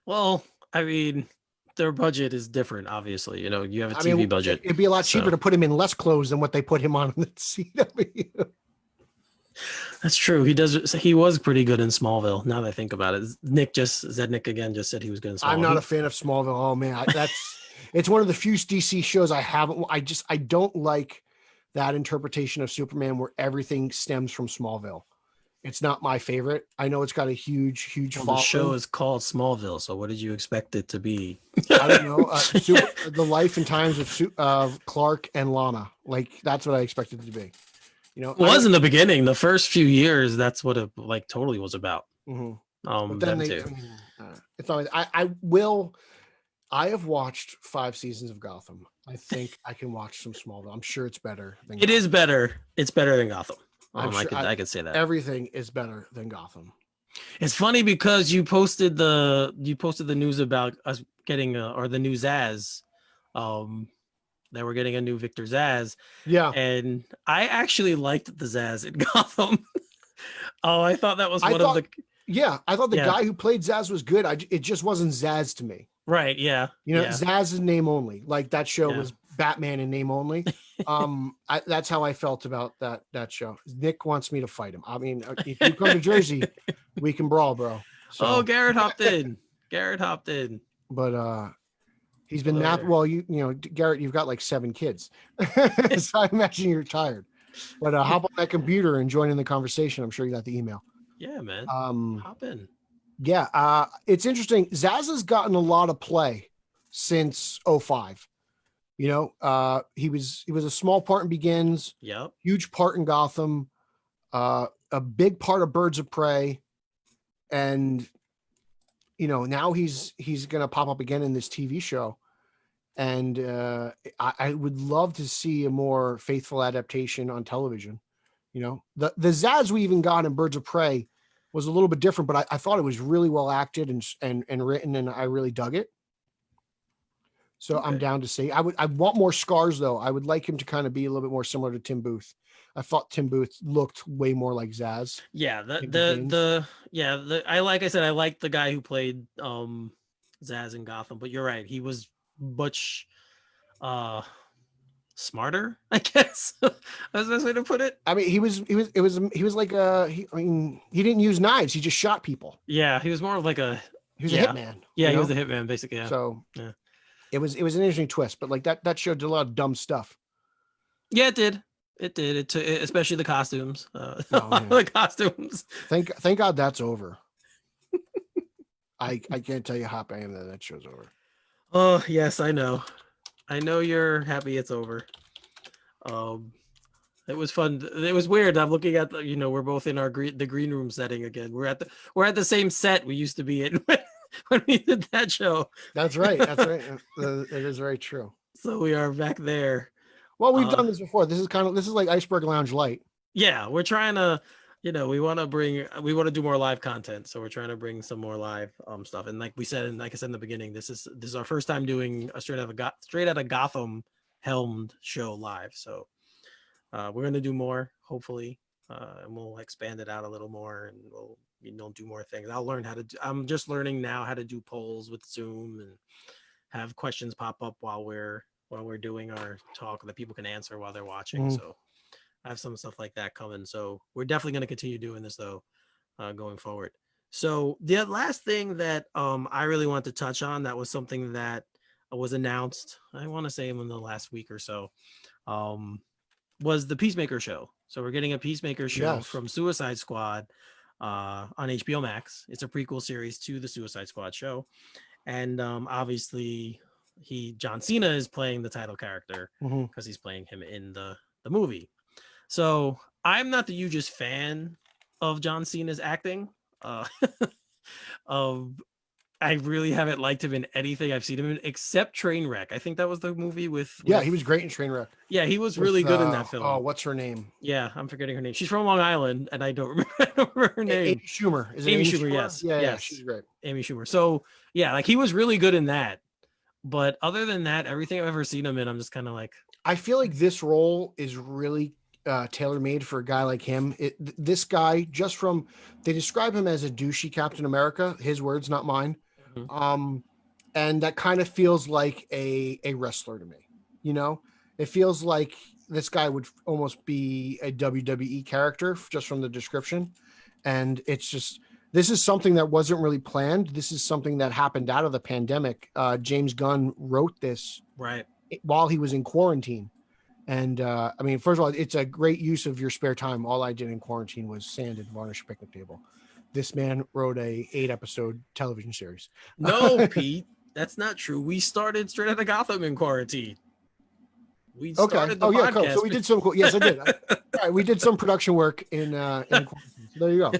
Well, I mean, their budget is different, obviously. You have a TV budget. It'd be a lot cheaper to put him in less clothes than what they put him on in the CW. That's true. He was pretty good in Smallville. Now that I think about it, Zednick again just said he was good in Smallville. I'm not a fan of Smallville. Oh man, it's one of the few DC shows I haven't. I don't like that interpretation of Superman where everything stems from Smallville. It's not my favorite. I know it's got a huge following. The show is called Smallville, so what did you expect it to be? I don't know. The life and times of Clark and Lana. Like that's what I expected it to be. It was in the beginning. The first few years, that's what it totally was about. Mm-hmm. But then it's not. I have watched 5 seasons of Gotham. I think I can watch some Smallville. I'm sure it's better. It is better. It's better than Gotham. I could say that everything is better than Gotham. It's funny because you posted the news about us getting or the new Zaz, that we're getting a new Victor Zaz. Yeah, and I actually liked the Zaz in Gotham. I thought that was I thought the guy who played Zaz was good. It just wasn't Zaz to me. Right? Yeah. Zaz is name only. Like that show was Batman in name only. That's how I felt about that show. Nick wants me to fight him. I mean, if you come to Jersey, we can brawl, bro. So. Garrett hopped in. But he's been well, Garrett, you've got like 7 kids. So I imagine you're tired. But hop on that computer and join in the conversation. I'm sure you got the email. Yeah, man. Hop in. Yeah, it's interesting. Zaz has gotten a lot of play since 05. He was a small part in Begins. Yep. Huge part in Gotham. A big part of Birds of Prey. And now he's gonna pop up again in this TV show. And I would love to see a more faithful adaptation on television. The Zaz we even got in Birds of Prey was a little bit different, but I thought it was really well acted and written, and I really dug it. So okay. I'm down to see. I want more scars though. I would like him to kind of be a little bit more similar to Tim Booth. I thought Tim Booth looked way more like Zaz. Yeah, I like the guy who played Zaz in Gotham, but you're right. He was much smarter, I guess. That's the best way to put it. I mean, he was like he didn't use knives. He just shot people. Yeah, he was more of like a hitman. Yeah, he was a hitman basically. Yeah. So yeah, it was an interesting twist, but like that show did a lot of dumb stuff. Yeah, it did. It especially the costumes. The costumes. Thank God that's over. I can't tell you how happy I am that show's over. Oh yes, I know. I know you're happy it's over. It was fun. It was weird. I'm looking at we're both in the green room setting again. We're at the same set we used to be in when we did that show. That's right. It is very true. So we are back there. Well, we've done this before. This is like Iceberg Lounge Light. Yeah, we're trying to, we want to do more live content. So we're trying to bring some more live stuff. And like we said, and like I said in the beginning, this is our first time doing a straight out of Gotham helmed show live. So we're gonna do more, hopefully, and we'll expand it out a little more, and we'll do more things. I'll learn how to. I'm just learning now how to do polls with Zoom and have questions pop up while we're doing our talk that people can answer while they're watching. So I have some stuff like that coming. So we're definitely going to continue doing this though, going forward. So the last thing that I really want to touch on, that was something that was announced, I want to say in the last week or so, was the Peacemaker show. So we're getting a Peacemaker show from Suicide Squad on HBO Max. It's a prequel series to the Suicide Squad show. And obviously John Cena is playing the title character because he's playing him in the movie. So I'm not the hugest fan of John Cena's acting. I really haven't liked him in anything I've seen him in except Trainwreck. I think that was the movie with he was great in Trainwreck. Yeah, he was really good in that film. Oh, what's her name? Yeah, I'm forgetting her name. She's from Long Island, and I don't remember her name. Amy Schumer. Is it Amy Schumer? Yes. Yeah, she's great. Amy Schumer. So yeah, like he was really good in that. But other than that, everything I've ever seen him in, I'm just kind of like. I feel like this role is really tailor-made for a guy like him. This guy, they describe him as a douchey Captain America. His words, not mine. And that kind of feels like a wrestler to me. It feels like this guy would almost be a WWE character just from the description. And it's just, this is something that wasn't really planned. This is something that happened out of the pandemic. James Gunn wrote this while he was in quarantine. And I mean, first of all, it's a great use of your spare time. All I did in quarantine was sand and varnish a picnic table. This man wrote a 8-episode television series. No, Pete, that's not true. We started Straight Outta Gotham in quarantine. We started the podcast. Cool. So we did some cool. Yes, I did. All right, we did some production work in quarantine. So there you go.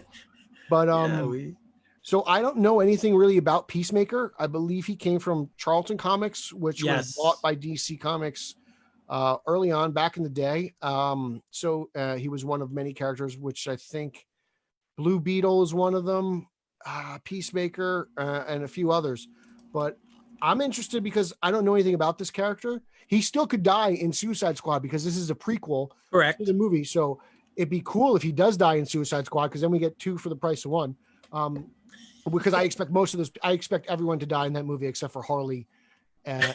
But so I don't know anything really about Peacemaker. I believe he came from Charlton Comics, which was bought by DC Comics early on back in the day. So he was one of many characters, which I think Blue Beetle is one of them, Peacemaker, and a few others. But I'm interested because I don't know anything about this character. He still could die in Suicide Squad because this is a prequel to the movie. So it'd be cool if he does die in Suicide Squad because then we get 2 for the price of 1. Because I expect everyone to die in that movie except for Harley and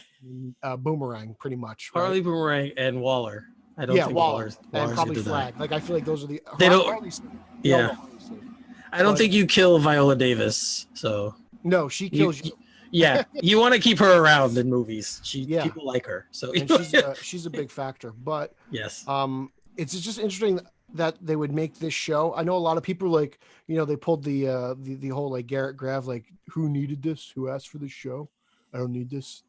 Boomerang, pretty much. Right? Harley, Boomerang, and Waller. I don't think Waller's and probably Flag. Like I feel like those are the. They don't. I don't think you kill Viola Davis. So no, she kills you. Yeah, you want to keep her around in movies. People like her. So and she's a big factor. But yes, it's just interesting that they would make this show. I know a lot of people like, they pulled the whole like Garrett Grav, like who needed this? Who asked for this show? I don't need this.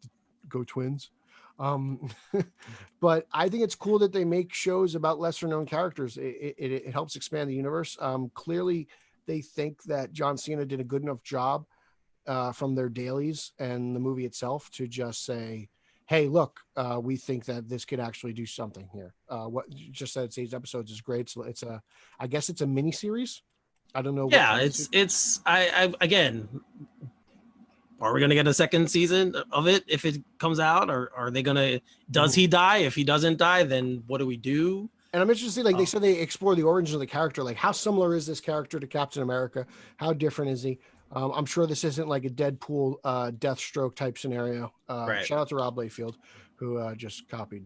Go Twins. But I think it's cool that they make shows about lesser known characters. It helps expand the universe. Clearly they think that John Cena did a good enough job from their dailies and the movie itself to just say, hey, look, we think that this could actually do something here. What just said it's 8 episodes is great. So I guess it's a mini series. I don't know. Yeah, I again, are we going to get a second season of it if it comes out, or are they going to, does he die? If he doesn't die, then what do we do? And I'm interested, like they said, they explore the origins of the character. Like how similar is this character to Captain America? How different is he? I'm sure this isn't like a Deadpool Deathstroke type scenario. Shout out to Rob Layfield, who just copied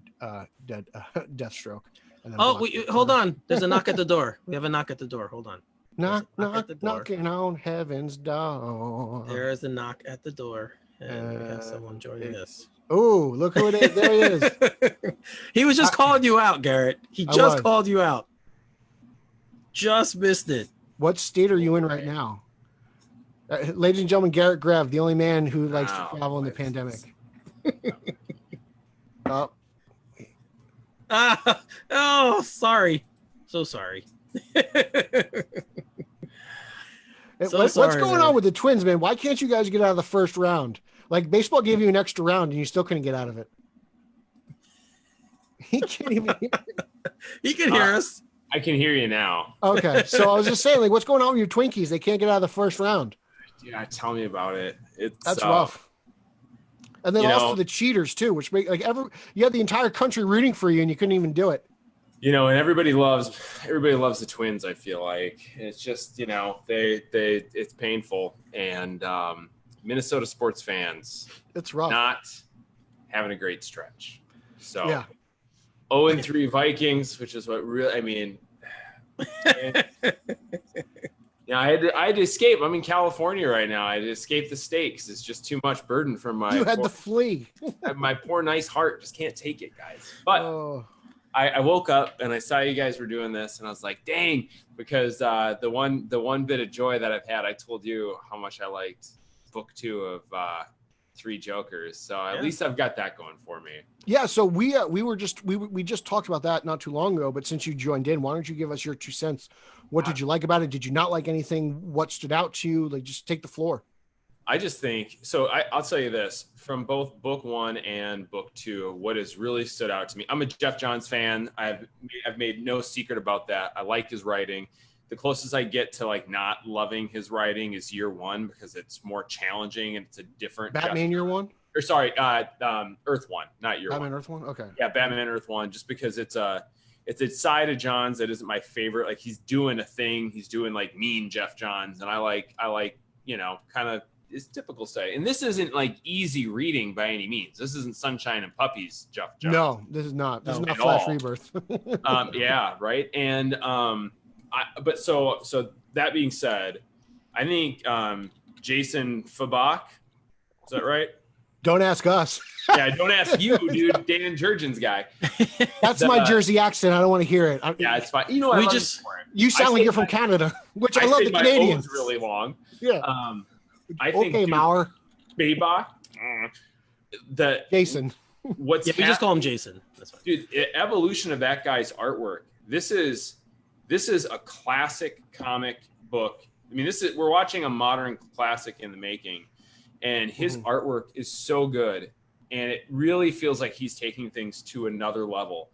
Deathstroke. And then hold on. There's a knock at the door. We have a knock at the door. Hold on. Knocking on heaven's door. There is a knock at the door. And we have someone joining us. Oh, look who it is. There he is. He was just calling you out, Garrett. He just called you out. Just missed it. What state are you in right now? Ladies and gentlemen, Garrett Grav, the only man who likes to travel in the pandemic. Sorry. So sorry. What's going on with the Twins, man? Why can't you guys get out of the first round? Like baseball gave you an extra round and you still couldn't get out of it. He can't even hear. He can hear us. I can hear you now. Okay, so I was just saying, like, what's going on with your Twinkies? They can't get out of the first round. Yeah, tell me about it. That's rough. And then also the cheaters too, which make you had the entire country rooting for you, and you couldn't even do it. And everybody loves the Twins. I feel like it's just it's painful, and Minnesota sports fans, it's rough, not having a great stretch. So yeah. 0-3 Vikings, which is what really, I had to escape. I'm in California right now. I had to escape the stakes. It's just too much burden from my. You had to flee. My poor nice heart just can't take it, guys. But I woke up and I saw you guys were doing this, and I was like, dang, because the one bit of joy that I've had, I told you how much I liked book 2 of Three Jokers. So at least I've got that going for me. Yeah. So we just talked about that not too long ago, but since you joined in, why don't you give us your 2 cents? What did you like about it? Did you not like anything? What stood out to you? Like, just take the floor. I just think, so I'll tell you this, from both book 1 and book 2, what has really stood out to me, I'm a Geoff Johns fan. I've made no secret about that. I like his writing. The closest I get to like not loving his writing is Year One, because it's more challenging and it's a different Batman Year One. Or sorry, Earth One, not Year One. Batman Earth One. Okay. Yeah, Batman Earth One, just because it's a side of Johns that isn't my favorite. Like, he's doing a thing. He's doing like mean Geoff Johns, and I like kind of is typical say. And this isn't like easy reading by any means. This isn't Sunshine and Puppies, Geoff Johns. No, this is not. This is not Flash Rebirth. Yeah, right. And but so that being said, I think Jason Fabok, is that right? Don't ask us. Yeah, don't ask you, dude. Dan Jurgen's guy. That's my Jersey accent. I don't want to hear it. Yeah, it's fine. You know, you sound like you're from Canada, which I love the Canadians. O's really long. Yeah. I think Mauer. Babok. Jason. We just call him Jason. That's fine. Dude, evolution of that guy's artwork. This is a classic comic book. I mean, we're watching a modern classic in the making, and his artwork is so good, and it really feels like he's taking things to another level,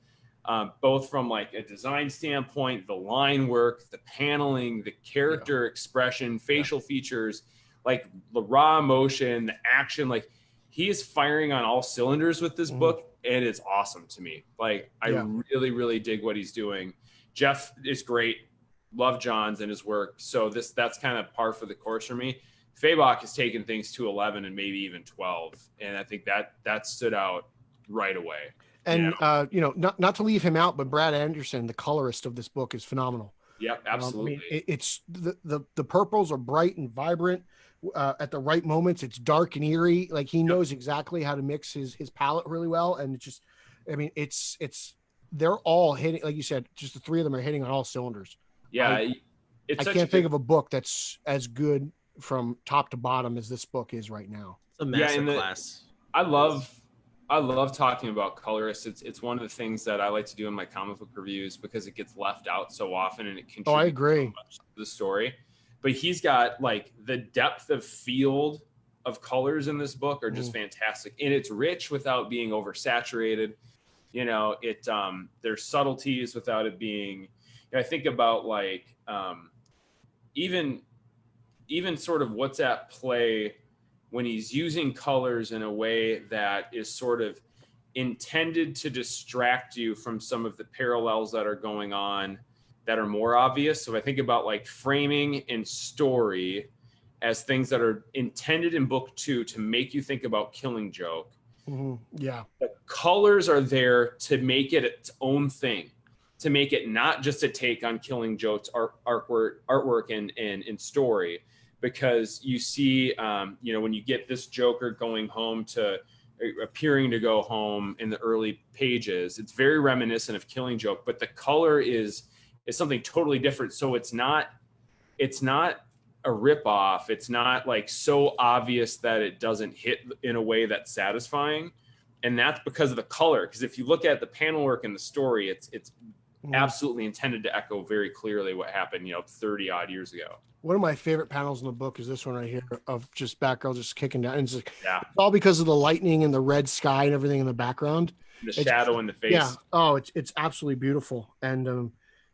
both from like a design standpoint, the line work, the paneling, the character expression, facial features, like the raw emotion, the action. Like, he is firing on all cylinders with this book, and it's awesome to me. Like, I really, really dig what he's doing. Geoff is great. Love Johns and his work. So that's kind of par for the course for me. Fabok has taken things to 11 and maybe even 12. And I think that stood out right away. And, not to leave him out, but Brad Anderson, the colorist of this book, is phenomenal. Yep, absolutely. It's the purples are bright and vibrant at the right moments. It's dark and eerie. Like, he knows exactly how to mix his palette really well. And it's just, they're all hitting, like you said, just the 3 of them are hitting on all cylinders. Yeah. I can't think of a book that's as good from top to bottom as this book is right now. It's a master class. I love talking about colorists. It's one of the things that I like to do in my comic book reviews, because it gets left out so often and it contributes I agree. so much to the story. But he's got like the depth of field of colors in this book are just fantastic. And it's rich without being oversaturated. There's subtleties without it being, I think about like even sort of what's at play when he's using colors in a way that is sort of intended to distract you from some of the parallels that are going on that are more obvious. So I think about like framing and story as things that are intended in book 2 to make you think about Killing Joke. Yeah. The colors are there to make it its own thing, to make it not just a take on Killing Joke's artwork and story, because you see, when you get this Joker going home appearing to go home in the early pages, it's very reminiscent of Killing Joke, but the color is something totally different. So it's not a ripoff. It's not like so obvious that it doesn't hit in a way that's satisfying. And that's because of the color. Because if you look at the panel work and the story, it's absolutely intended to echo very clearly what happened, 30 odd years ago. One of my favorite panels in the book is this one right here, of just Batgirl just kicking down. And it's all because of the lightning and the red sky and everything in the background. The shadow in the face. Yeah. Oh, it's absolutely beautiful. And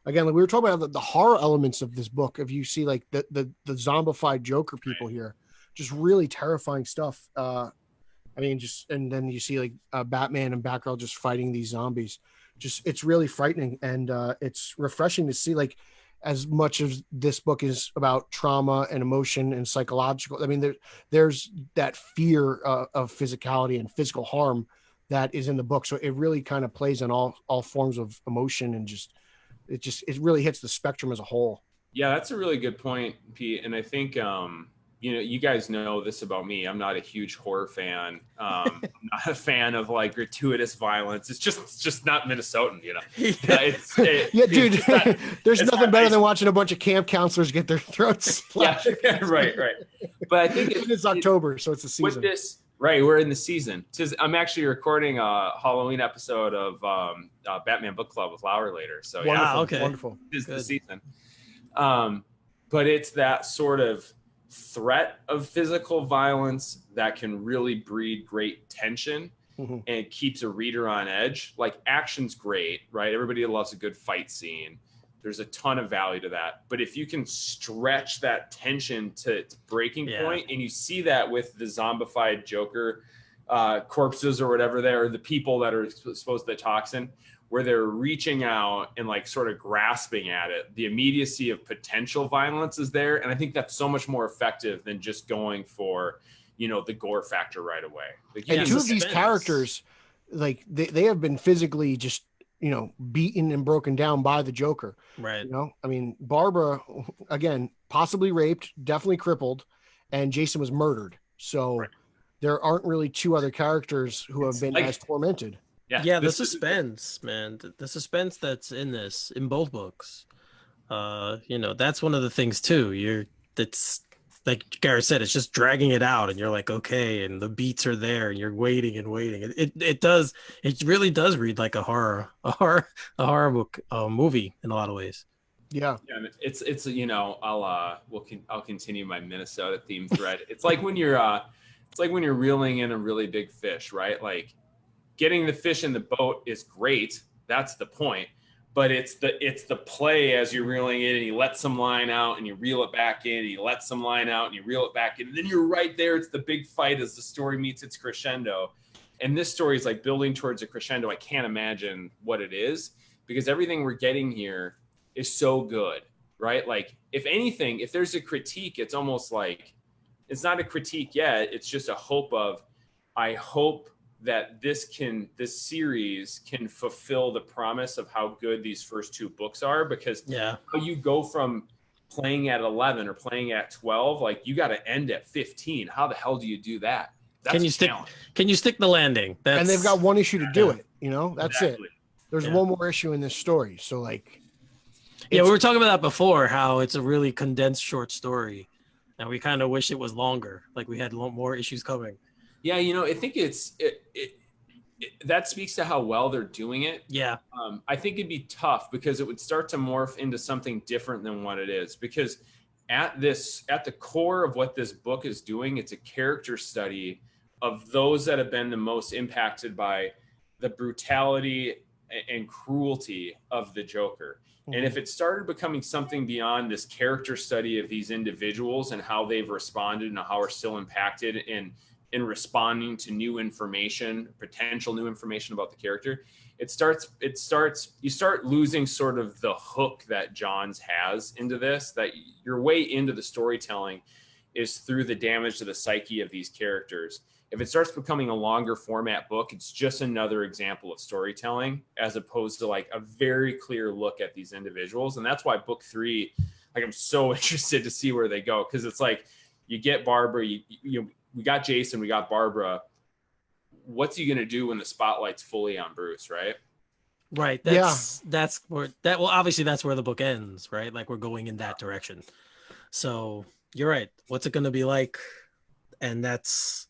again, like we were talking about the horror elements of this book. If you see like the zombified Joker people here, just really terrifying stuff. I mean, just and then you see like Batman and Batgirl just fighting these zombies. Just it's really frightening, and it's refreshing to see like as much as this book is about trauma and emotion and psychological. I mean, there's that fear of physicality and physical harm that is in the book. So it really kind of plays on all forms of emotion, and it really hits the spectrum as a whole. Yeah, that's a really good point, Pete. And I think you guys know this about me. I'm not a huge horror fan. I'm not a fan of like gratuitous violence. It's just not Minnesotan, you know. Yeah, dude. There's nothing better than watching a bunch of camp counselors get their throats slashed. Yeah, right. But I think it's October, so it's the season. With this, right, we're in the season. I'm actually recording a Halloween episode of Batman Book Club with Lauer later. So wonderful. This is the season. But it's that sort of threat of physical violence that can really breed great tension and keeps a reader on edge. Like action's great, right? Everybody loves a good fight scene. There's a ton of value to that. But if you can stretch that tension to its breaking point, and you see that with the zombified Joker corpses or whatever they're, the people that are supposed to be toxin, where they're reaching out and like sort of grasping at it, the immediacy of potential violence is there. And I think that's so much more effective than just going for, the gore factor right away. Like, and two of these characters, like they have been physically just, beaten and broken down by the Joker. Right. I mean, Barbara, again, possibly raped, definitely crippled, and Jason was murdered. So there aren't really two other characters who have been as tormented. Yeah, the suspense, man. The suspense that's in both books. That's one of the things too. That's like Garrett said, it's just dragging it out, and you're like, okay, and the beats are there, and you're waiting and waiting. It really does read like a horror book movie in a lot of ways. Yeah, it's I'll continue my Minnesota theme thread. It's like when you're reeling in a really big fish, right? Like, getting the fish in the boat is great. That's the point. But it's the play as you're reeling in, and you let some line out and you reel it back in, and you let some line out and you reel it back in. And then you're right there. It's the big fight as the story meets its crescendo. And this story is like building towards a crescendo. I can't imagine what it is, because everything we're getting here is so good, right? Like, if anything, if there's a critique, it's almost like it's not a critique yet. It's just a hope of, I hope that this series can fulfill the promise of how good these first two books are, because you go from playing at 11 or playing at 12, like you got to end at 15. How the hell do you do that? That's can you stick the landing? And they've got one issue to do it. That's exactly. it. There's one more issue in this story. So like, we were talking about that before, how it's a really condensed short story, and we kind of wish it was longer. Like we had more issues coming. Yeah, I think that speaks to how well they're doing it. Yeah. I think it'd be tough because it would start to morph into something different than what it is. Because at the core of what this book is doing, it's a character study of those that have been the most impacted by the brutality and cruelty of the Joker. And if it started becoming something beyond this character study of these individuals and how they've responded and how are still impacted in responding to new information, potential new information about the character, you start losing sort of the hook that Johns has into this, that your way into the storytelling is through the damage to the psyche of these characters. If it starts becoming a longer format book, it's just another example of storytelling as opposed to like a very clear look at these individuals. And that's why book 3, like, I'm so interested to see where they go. 'Cause it's like, you get Barbara, we got Jason, we got Barbara. What's he going to do when the spotlight's fully on Bruce, right? Right. That's where obviously that's where the book ends, right? Like we're going in that direction. So you're right. What's it going to be like? And that's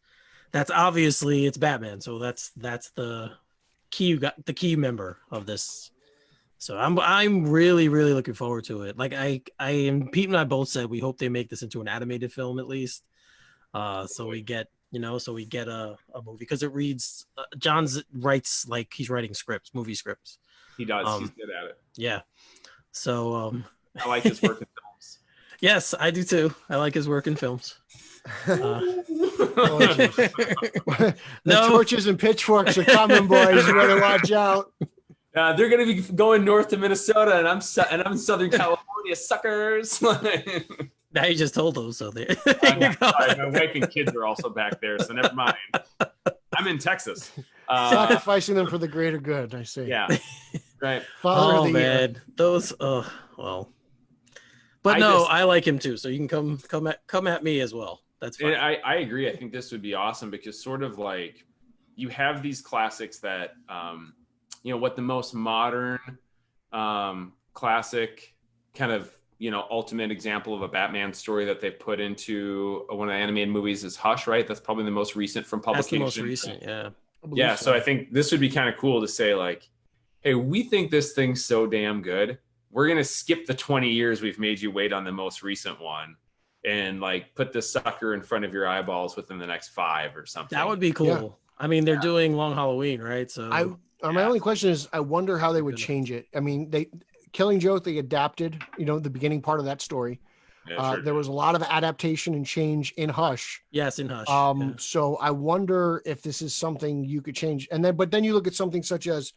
obviously it's Batman. So that's the key member of this. So I'm really, really looking forward to it. Like I and Pete and I both said, we hope they make this into an animated film at least. So we get so we get a movie because it reads. Johns writes like he's writing scripts, movie scripts. He does. He's good at it. Yeah. So I like his work in films. Yes, I do too. I like his work in films. The torches and pitchforks are coming, boys. You better watch out. They're gonna be going north to Minnesota, and I'm in Southern California, suckers. Now you just told them, so there. Sorry, my wife and kids are also back there, so never mind. I'm in Texas. Sacrificing them for the greater good, I see. Yeah, right. Father of the man, year. those. Well, but I like him too. So you can come at me as well. That's fine. And I agree. I think this would be awesome because sort of like you have these classics that what the most modern classic kind of ultimate example of a Batman story that they put into one of the animated movies is Hush, right? That's probably the most recent from publication. That's the most recent, yeah. Yeah, so I think this would be kind of cool to say like, hey, we think this thing's so damn good. We're going to skip the 20 years we've made you wait on the most recent one and like put this sucker in front of your eyeballs within the next 5 or something. That would be cool. Yeah. I mean, they're doing Long Halloween, right? So my only question is, I wonder how they would change it. I mean, Killing Joke, they adapted, the beginning part of that story. Yeah, there was a lot of adaptation and change in Hush. Yes, in Hush. So I wonder if this is something you could change. But then you look at something such as,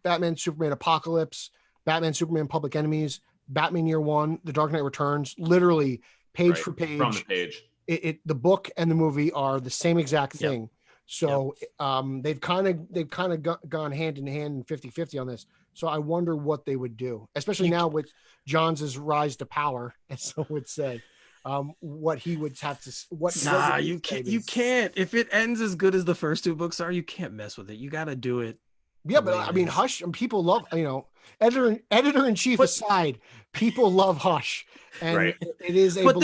Batman, Superman, Apocalypse, Batman, Superman, Public Enemies, Batman Year One, The Dark Knight Returns. Literally, page for page, from the page. The book and the movie are the same exact thing. Yep. So they've kind of gone hand in hand and 50-50 on this. So I wonder what they would do, especially now with Johns' rise to power, as some would say. What he would have to you can't. If it ends as good as the first 2 books are, you can't mess with it. You got to do it. Yeah, but I mean, Hush, people love, editor in chief aside, people love Hush, and it is but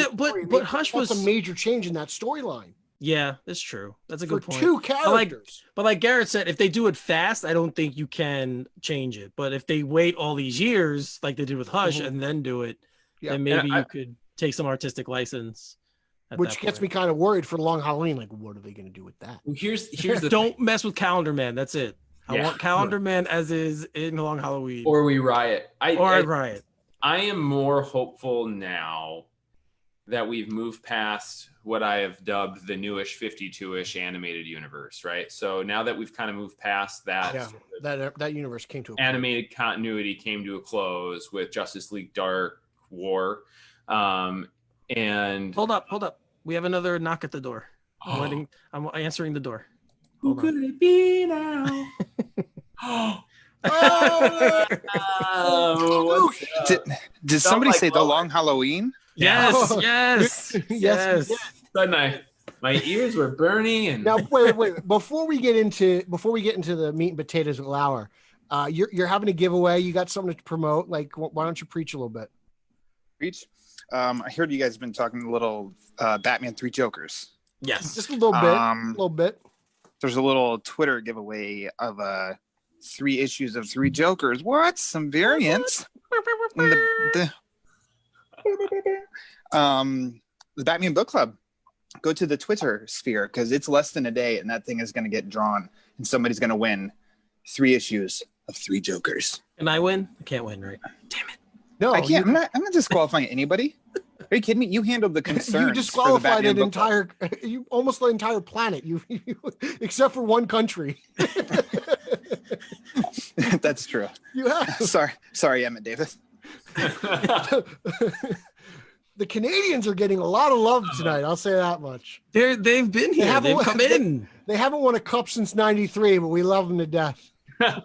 Hush was a major change in that storyline. Yeah, that's true. That's a good point. 2 characters. But like Garrett said, if they do it fast, I don't think you can change it. But if they wait all these years, like they did with Hush, and then do it, then maybe you could take some artistic license. Which gets me kind of worried for Long Halloween. Like, what are they going to do with that? Well, here's the don't mess with Calendar Man. That's it. I want Calendar Man as is in Long Halloween. Or we riot. I riot. I am more hopeful now that we've moved past what I have dubbed the newish 52-ish animated universe, right? So now that we've kind of moved past that, that universe came to a animated continuity came to a close with Justice League Dark War. And hold up. We have another knock at the door. I'm answering the door. Who could it be now? Did somebody say the Long Halloween? Yes. Suddenly, my ears were burning. And now, wait. Before we get into the meat and potatoes of Lauer, you're having a giveaway. You got something to promote. Like, why don't you preach a little bit? Preach. I heard you guys have been talking a little Batman 3 Jokers. Yes, just a little bit. There's a little Twitter giveaway of 3 issues of 3 Jokers. What? Some variants. The Batman Book Club. Go to the Twitter sphere because it's less than a day and that thing is going to get drawn and somebody's going to win 3 issues of 3 Jokers. Can I win? I can't win, right? Damn it. No, I can't. I'm not disqualifying anybody. Are you kidding me? You handled the concerns. You disqualified almost the entire planet. You except for one country. That's true. You have. Sorry, Emmett Davis. The Canadians are getting a lot of love tonight. I'll say that much. They've been here. They've come in. They haven't won a cup since '93, but we love them to death.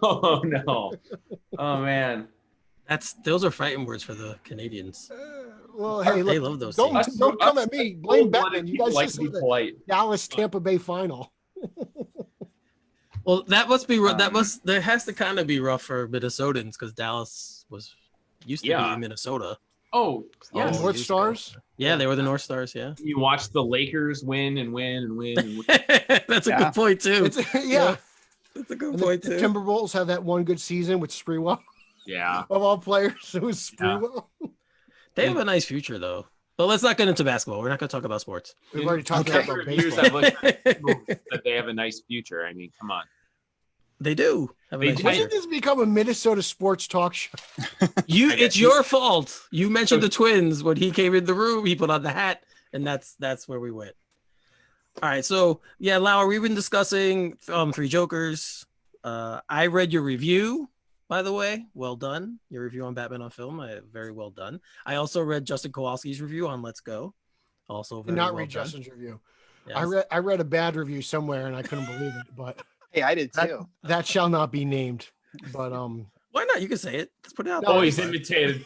Oh no! Oh man. Those are fighting words for the Canadians. Well, hey, they love those. Don't come at me. Blame Batman. You guys just said the Dallas Tampa Bay final. Well, that must be there has to kind of be rough for Minnesotans because Dallas used to be in Minnesota. Oh, yeah. North Stars. Yeah, they were the North Stars. Yeah. You watched the Lakers win and win and win. And win. That's a good point too. That's a good point too. The Timberwolves have that one good season with Sprewell. Yeah. Of all players, it was Sprewell. They have a nice future though. But let's not get into basketball. We're not going to talk about sports. We've already talked Okay. about Reviews baseball. I've looked at that they have a nice future. I mean, come on. They do. Have a They nice do. When future. did this become a Minnesota sports talk show? It's your fault. You mentioned the Twins when he came in the room. He put on the hat, and that's where we went. All right, so yeah, Lauer, we've been discussing Three Jokers. I read your review, by the way. Well done. Your review on Batman on Film, very well done. I also read Justin Kowalski's review on Let's Go. Also very Did not well read done. Justin's review. Yes. I read a bad review somewhere and I couldn't believe it, but Hey, I did too. that shall not be named. But Why not? You can say it. Let's put it out. No, there. He's imitated.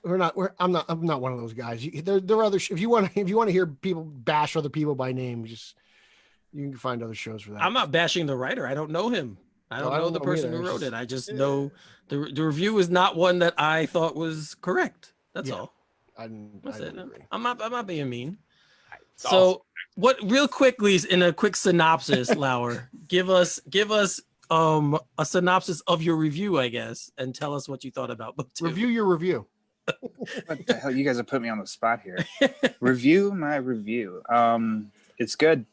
I'm not one of those guys. There are other. If you want to hear people bash other people by name, you can find other shows for that. I'm not bashing the writer. I don't know him. I don't know the person who wrote it. I just know the review is not one that I thought was correct. That's all. That's it. Agree. I'm not being mean. It's So awesome. what real quickly in a quick synopsis, Lauer, give us a synopsis of your review, I guess, and tell us what you thought about book 2. Review your review. What the hell? You guys have put me on the spot here. Review my review. It's good.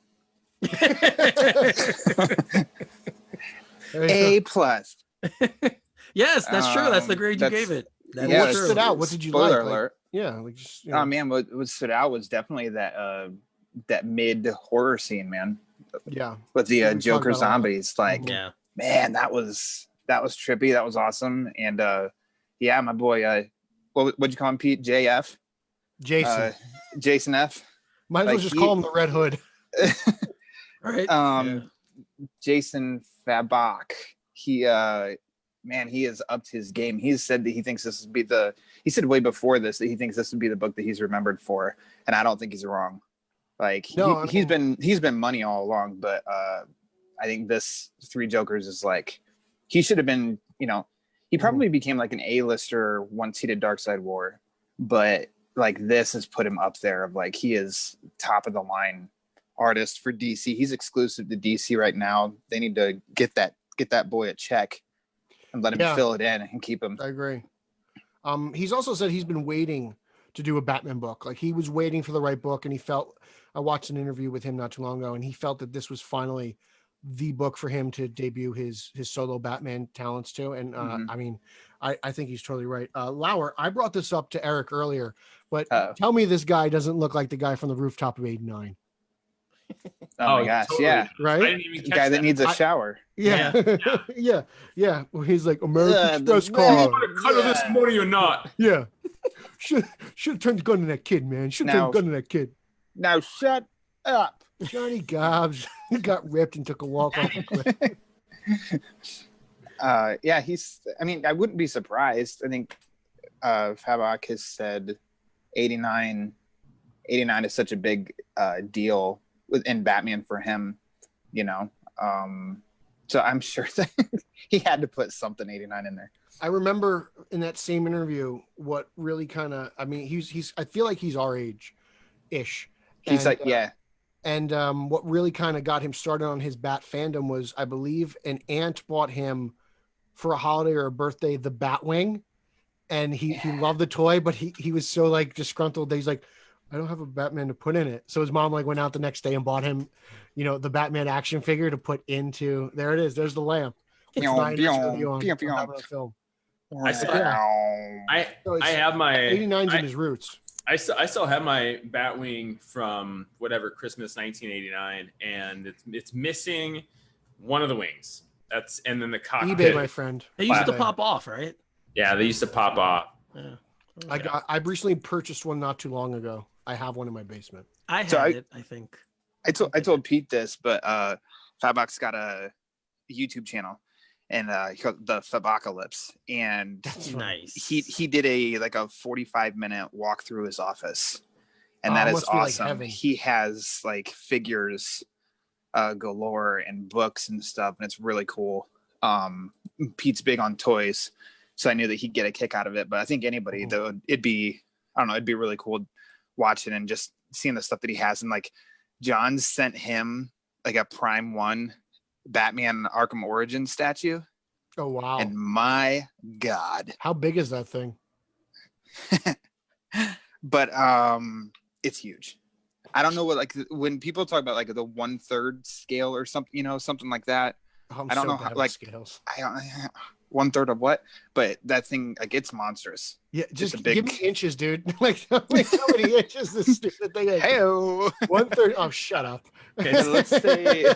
A plus. Yes, that's true. That's the grade you gave it. That yeah, is what true. stood out? What did you Spoiler like? alert. Yeah, like just, Oh man, what stood out was definitely that mid horror scene, man. yeah, With the We talked Joker about a lot. zombies. Like, Yeah. man, that was trippy. That was awesome. And yeah, my boy, what'd you call him, Pete? JF? Jason. Jason F. Might as well like just he- call him the Red Hood. Right. Jason Fabok. He has upped his game. He's said that he thinks this would be he said way before this that he thinks this would be the book that he's remembered for, and I don't think he's wrong. Like No, he's been money all along, but I think this Three Jokers is like he should have been. He probably became like an A-lister once he did Dark Side War, but like this has put him up there of like he is top of the line artist for DC. He's exclusive to DC right now. They need to get that boy a check and let him fill it in and keep him. I agree. He's also said he's been waiting to do a Batman book. Like he was waiting for the right book, and I watched an interview with him not too long ago, and he felt that this was finally the book for him to debut his solo Batman talents to. And I mean, I think he's totally right. Lauer, I brought this up to Eric earlier, but tell me this guy doesn't look like the guy from the rooftop of 89. Oh my gosh, totally. yeah. Right? I didn't even The catch guy that needs a shower. Yeah. Yeah. Yeah. Well, he's like American the Express man- car. to cut of this money or not. Yeah. Should have turned the gun to that kid, man. Should have turned the gun to that kid. Now shut up. Johnny Gobbs got ripped and took a walk off the cliff. Yeah, I wouldn't be surprised. I think Fabok has said 89 is such a big deal in Batman for him, so I'm sure that he had to put something 89 in there. I remember in that same interview what really kind of, I mean, he's I feel like he's our age ish. He's And what really kind of got him started on his Bat fandom was, I believe, an aunt bought him for a holiday or a birthday the Batwing, and he loved the toy, but he was so like disgruntled that he's like, I don't have a Batman to put in it. So his mom like went out the next day and bought him, the Batman action figure to put into. There it is. There's the lamp. It's on film. I have my 89's in his roots. I still have my Batwing from whatever Christmas 1989, and it's missing one of the wings. And then the cockpit. eBay, my friend. They used to eBay. pop off, right? Yeah, they used to pop off. Yeah. I recently purchased one not too long ago. I have one in my basement. I had it, I think. I told Pete this, but Fabok's got a YouTube channel, and he called the Fabocalypse, and Nice. he did a 45-minute walk through his office, and that is must be like awesome. heaven. He has like figures galore and books and stuff, and it's really cool. Pete's big on toys, so I knew that he'd get a kick out of it. But I think anybody though, it'd be really cool watching and just seeing the stuff that he has. And like Johns sent him like a Prime 1 Batman Arkham Origins statue. Oh wow! And my God, How big is that thing? but it's huge. I don't know what, like, when people talk about like the 1/3 scale or something, you know, something like that. I don't know how, like, scales. I don't 1/3 of what, but that thing, like, it's monstrous. Yeah, just a big... give me inches, dude. Like, how many inches this stupid thing is? Hey-o. 1/3. Oh, shut up. Okay, so let's say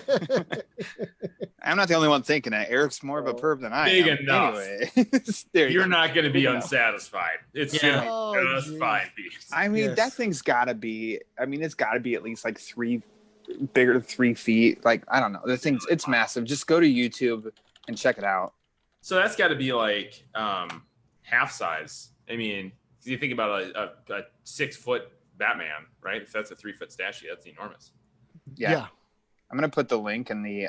I'm not the only one thinking it. Eric's more of a perv than I Big am. enough. Anyway, You're not going to be Big enough. unsatisfied. It's Yeah. Oh, just geez. fine, Pete. I mean, Yes. that thing's gotta be. I mean, it's gotta be at least like bigger than 3 feet. Like, I don't know. The thing's, it's massive. Just go to YouTube and check it out. So that's got to be like half size. I mean, if you think about a 6-foot Batman, right? If that's a 3-foot statue, that's enormous. Yeah. I'm gonna put the link in the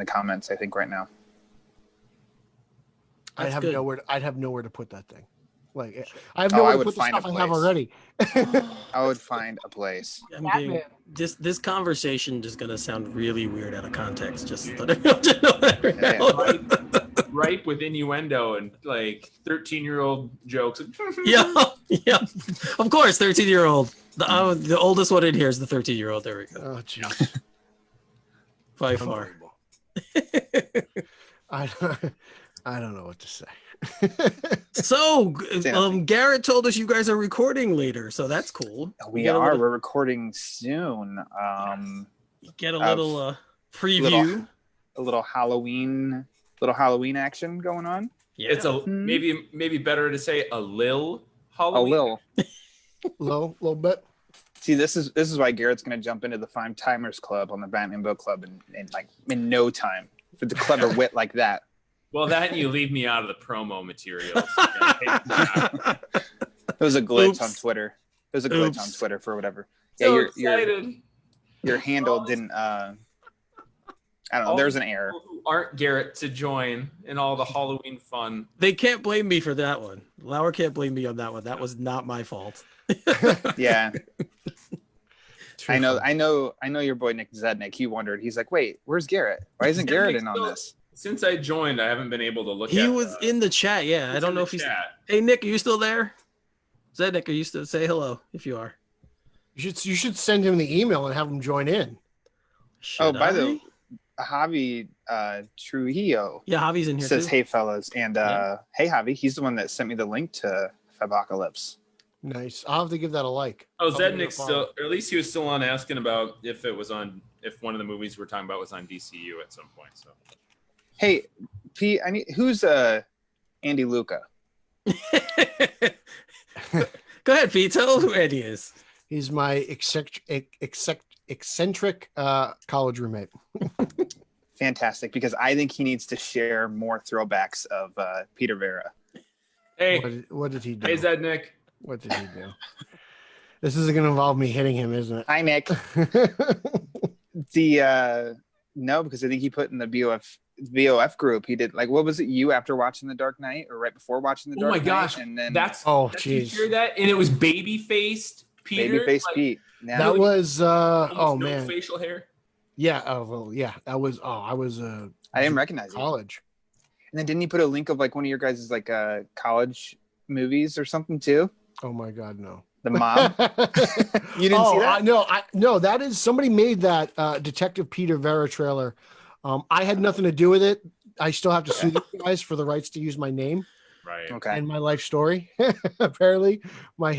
comments, I think, right now. I'd have good. nowhere to put that thing. Like, I have I nowhere to would put the find a stuff I have place. already. I would find a place. I'm getting, this conversation is gonna sound really weird out of context. Just let everyone know that right now. Ripe with innuendo and like 13-year-old jokes. Yeah. Of course, 13-year-old. The oldest one in here is the 13-year-old. There we go. Oh, jeez. By far. I don't know what to say. So, nothing. Garrett told us you guys are recording later, so that's cool. We Get a are. little- We're recording soon. Get a little preview. A little Halloween action going on. Yeah. It's a maybe better to say a lil Halloween. A Little bit. See, this is why Garrett's going to jump into the 5 Timers Club on the Batman Book Club in no time for the clever wit like that. Well, that and you leave me out of the promo materials. It was a glitch Oops. on Twitter. It was a glitch on Oops. Twitter for whatever. So Yeah, excited. your handle didn't. I don't know. All There's the an error. people who aren't Garrett to join in all the Halloween fun. They can't blame me for that one. Lauer can't blame me on that one. That was not my fault. Yeah, I know. Your boy Nick Zednick. He wondered. He's like, wait, where's Garrett? Why isn't Garrett in on this? Since I joined, I haven't been able to look. He at was in the chat. Yeah, I don't know if he's. chat. Hey, Nick, are you still there? Zednick, are you still? Say hello if you are. You should send him the email and have him join in. Should By I? the way, Javi Trujillo Yeah, Javi's in here says, too. "Hey fellas," and hey Javi, he's the one that sent me the link to Fabocalypse. Nice. I'll have to give that a like. Oh, I'll give it a Zednick follow. still, or at least he was still on asking about if one of the movies we're talking about was on DCU at some point. So, Hey, Pete, who's Andy Luca? Go ahead, Pete. Tell us who Eddie is. He's my eccentric college roommate. Fantastic, because I think he needs to share more throwbacks of Peter Verra. hey, What did he do? hey, Zednick. What did he do? This is going to involve me hitting him, isn't Hi, Nick. No, because I think he put in the BOF group. He did, like, what was it? You after watching The Dark Knight, or right before watching The Oh Dark my Knight? gosh, And then that's Oh, did you jeez. hear that? And it was baby faced Peter. Babyface like, Pete. Now, That was almost oh no man. facial hair. Yeah, oh well, yeah. That was I was I didn't recognize him. college. And then didn't he put a link of like one of your guys' like college movies or something too? Oh my god, no. The Mob. You didn't see that? No, that is somebody made that Detective Peter Verra trailer. I had nothing to do with it. I still have to sue you guys for the rights to use my name Right. Okay. and my life story. Apparently, my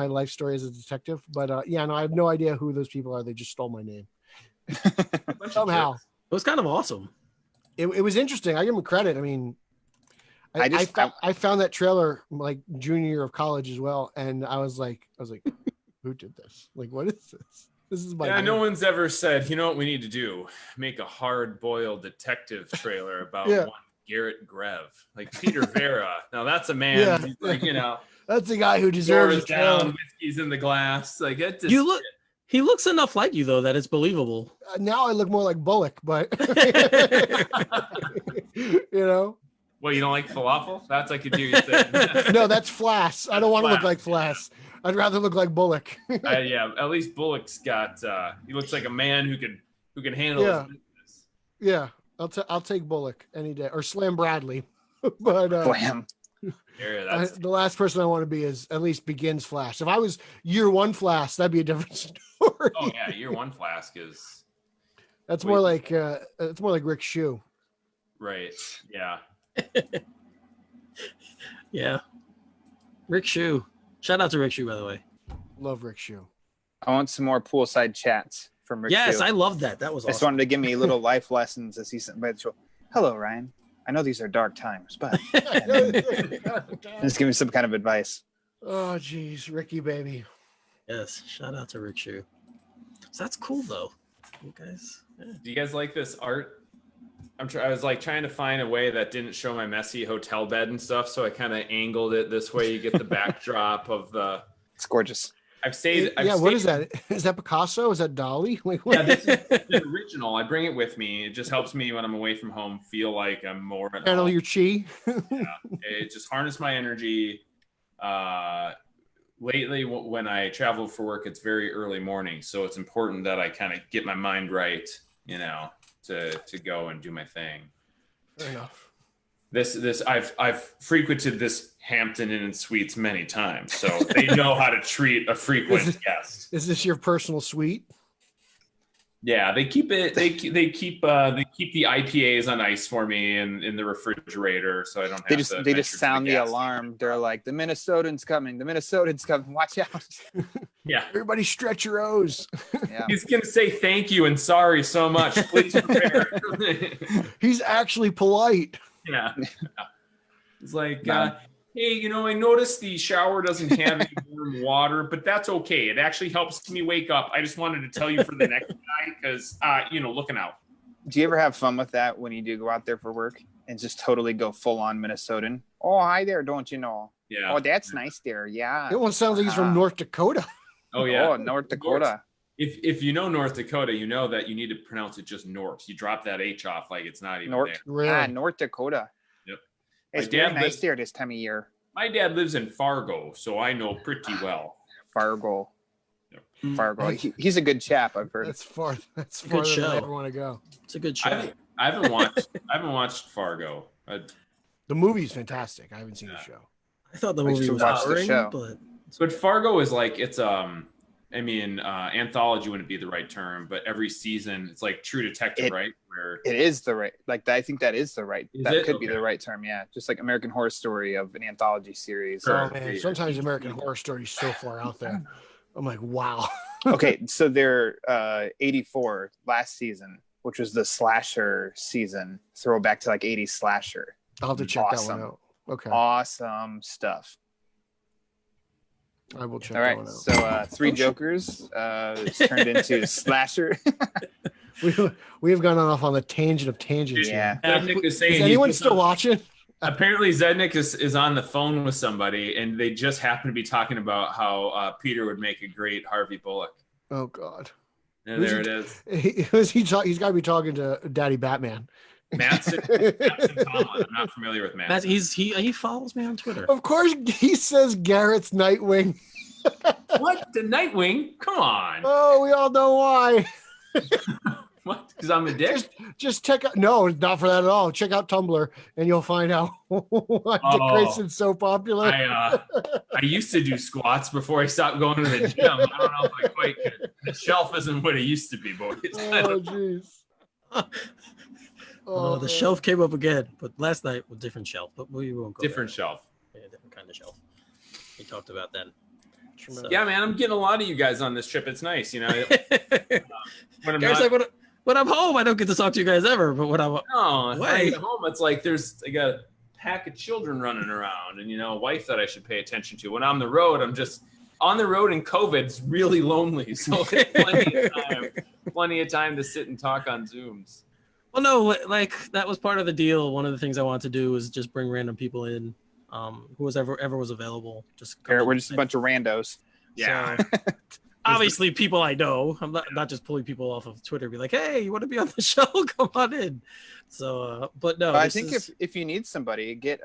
life story as a detective. But yeah, no, I have no idea who those people are. They just stole my name Bunch of somehow. jerks. It was kind of awesome. It was interesting. I give him credit. I mean, I just- I found that trailer like junior year of college as well, and I was like, who did this? Like, what is this? This is my Yeah, name. no one's ever said, you know what we need to do? Make a hard-boiled detective trailer about Yeah. one Garrett Grev. Like Peter Verra. Now that's a man. Yeah. He's like, you know, That's the guy who deserves doors a trailer. down, whiskey's in the glass. Like it just, He looks enough like you though that it's believable. Now I look more like Bullock, but you know, Well, you don't like falafel? That's I could hear you say. no, that's Flass. I don't want to look Flass, like Flass. I'd rather look like Bullock. Yeah, at least Bullock's got. He looks like a man who can handle Yeah. his business. Yeah, I'll take Bullock any day, or Slam Bradley. But Blam. Yeah, The last person I want to be is at least begins Flash. If I was year one Flash, that'd be a different story. oh yeah, year one Flask is That's more like it's more like Rick Shoe. right. Yeah. Yeah. Rick Shoe. Shout out to Rick Shoe, by the way. Love Rick Shoe. I want some more poolside chats from Rick. Yes, Shue. I love that. That was Just awesome. wanted to give me little life lessons as he sent by the show. Hello, Ryan. I know these are dark times, but just give me some kind of advice. Oh, geez, Ricky baby. Yes, shout out to Rick Shoe. So that's cool though. You guys. Yeah. Do you guys like this art? I was like trying to find a way that didn't show my messy hotel bed and stuff, so I kind of angled it this way. You get the backdrop of the. It's gorgeous. I've stayed. What is that? Is that Picasso? Is that Dali? Like, Yeah, this is the original. I bring it with me. It just helps me when I'm away from home feel like I'm more at Channel home. your chi. Yeah, it just harness my energy. Lately, when I travel for work, it's very early morning, so it's important that I kind of get my mind right, to go and do my thing. Fair enough. This I've frequented this Hampton Inn and Suites many times, so they know how to treat a frequent guest. Is this your personal suite? Yeah, they keep it. They keep the IPAs on ice for me in the refrigerator, so I don't have to. They just sound the alarm. They're like, the Minnesotan's coming. The Minnesotan's coming. Watch out. Yeah, Everybody stretch your O's. Yeah. he's gonna say thank you and sorry so much. Please prepare. He's actually polite. Yeah. It's like, No. hey, I noticed the shower doesn't have any warm water, but that's okay. It actually helps me wake up. I just wanted to tell you for the next guy because, looking out. Do you ever have fun with that when you do go out there for work and just totally go full on Minnesotan? Oh, hi there, don't you know? Yeah. Oh, that's nice there. Yeah. It almost sounds like he's from North Dakota. Oh, yeah. Oh, North Dakota. If you know North Dakota, you know that you need to pronounce it just North. You drop that H off like it's not even North. there. Really? Ah, North Dakota. Yep. It's My very dad nice lives- there this time of year. My dad lives in Fargo, so I know pretty well. Fargo. Yep. Fargo. He's a good chap, I've heard. That's far. That's Good farther than I show. ever want to go. It's a good show. I haven't watched Fargo. The movie's fantastic. I haven't seen the Yeah. show. I thought the We movie should was watch the boring, show. but But Fargo is like anthology wouldn't be the right term, but every season it's like True Detective, right? Where It is the right, I think that is the right, Is that it? could be Okay. the right term. Yeah. Just like American Horror Story of an anthology series. Sure. Oh man, sometimes American Horror Story is so far out there. I'm like, wow. Okay. So they're 84 last season, which was the slasher season, throwback to like 80s slasher. I'll have to check that Awesome. one out. Okay, Awesome stuff. I will check All that right. one out. So Three Jokers is turned into slasher. We have gone off on the tangent of tangents. Yeah. Here. Zednik is saying Is he's anyone just still on- watching? Apparently Zednik is on the phone with somebody, and they just happen to be talking about how Peter would make a great Harvey Bullock. Oh God. And there it is. He's got to be talking to Daddy Batman. Matson Tomlin. I'm not familiar with Matt, Matson. he follows me on Twitter. Of course, he says Garrett's Nightwing. What? The Nightwing? Come on. Oh, we all know why. What? Because I'm a dick? Just check out. No, not for that at all. Check out Tumblr, and you'll find out why Dick Oh. Grayson's so popular. I used to do squats before I stopped going to the gym. I don't know if I quite could. The shelf isn't what it used to be, boys. Oh, jeez. Oh, the shelf came up again, but last night was different shelf. But we won't go Different there. shelf. Yeah, different kind of shelf. We talked about that. Tremendous. Yeah, man, I'm getting a lot of you guys on this trip. It's nice, when I'm Guys, not. like when I'm home, I don't get to talk to you guys ever. But when I'm No, if I Wait. get home, it's like I got a pack of children running around and, a wife that I should pay attention to. When I'm on the road, I'm just on the road, and COVID's really lonely. So it's plenty of time to sit and talk on Zooms. well, no, like that was part of the deal. One of the things I wanted to do was just bring random people in, who was ever was available. Just come We're in. just a bunch of randos. Yeah. So, obviously, people I know. I'm not just pulling people off of Twitter. Be like, hey, you want to be on the show? Come on in. So, but no, I this think is- if you need somebody, get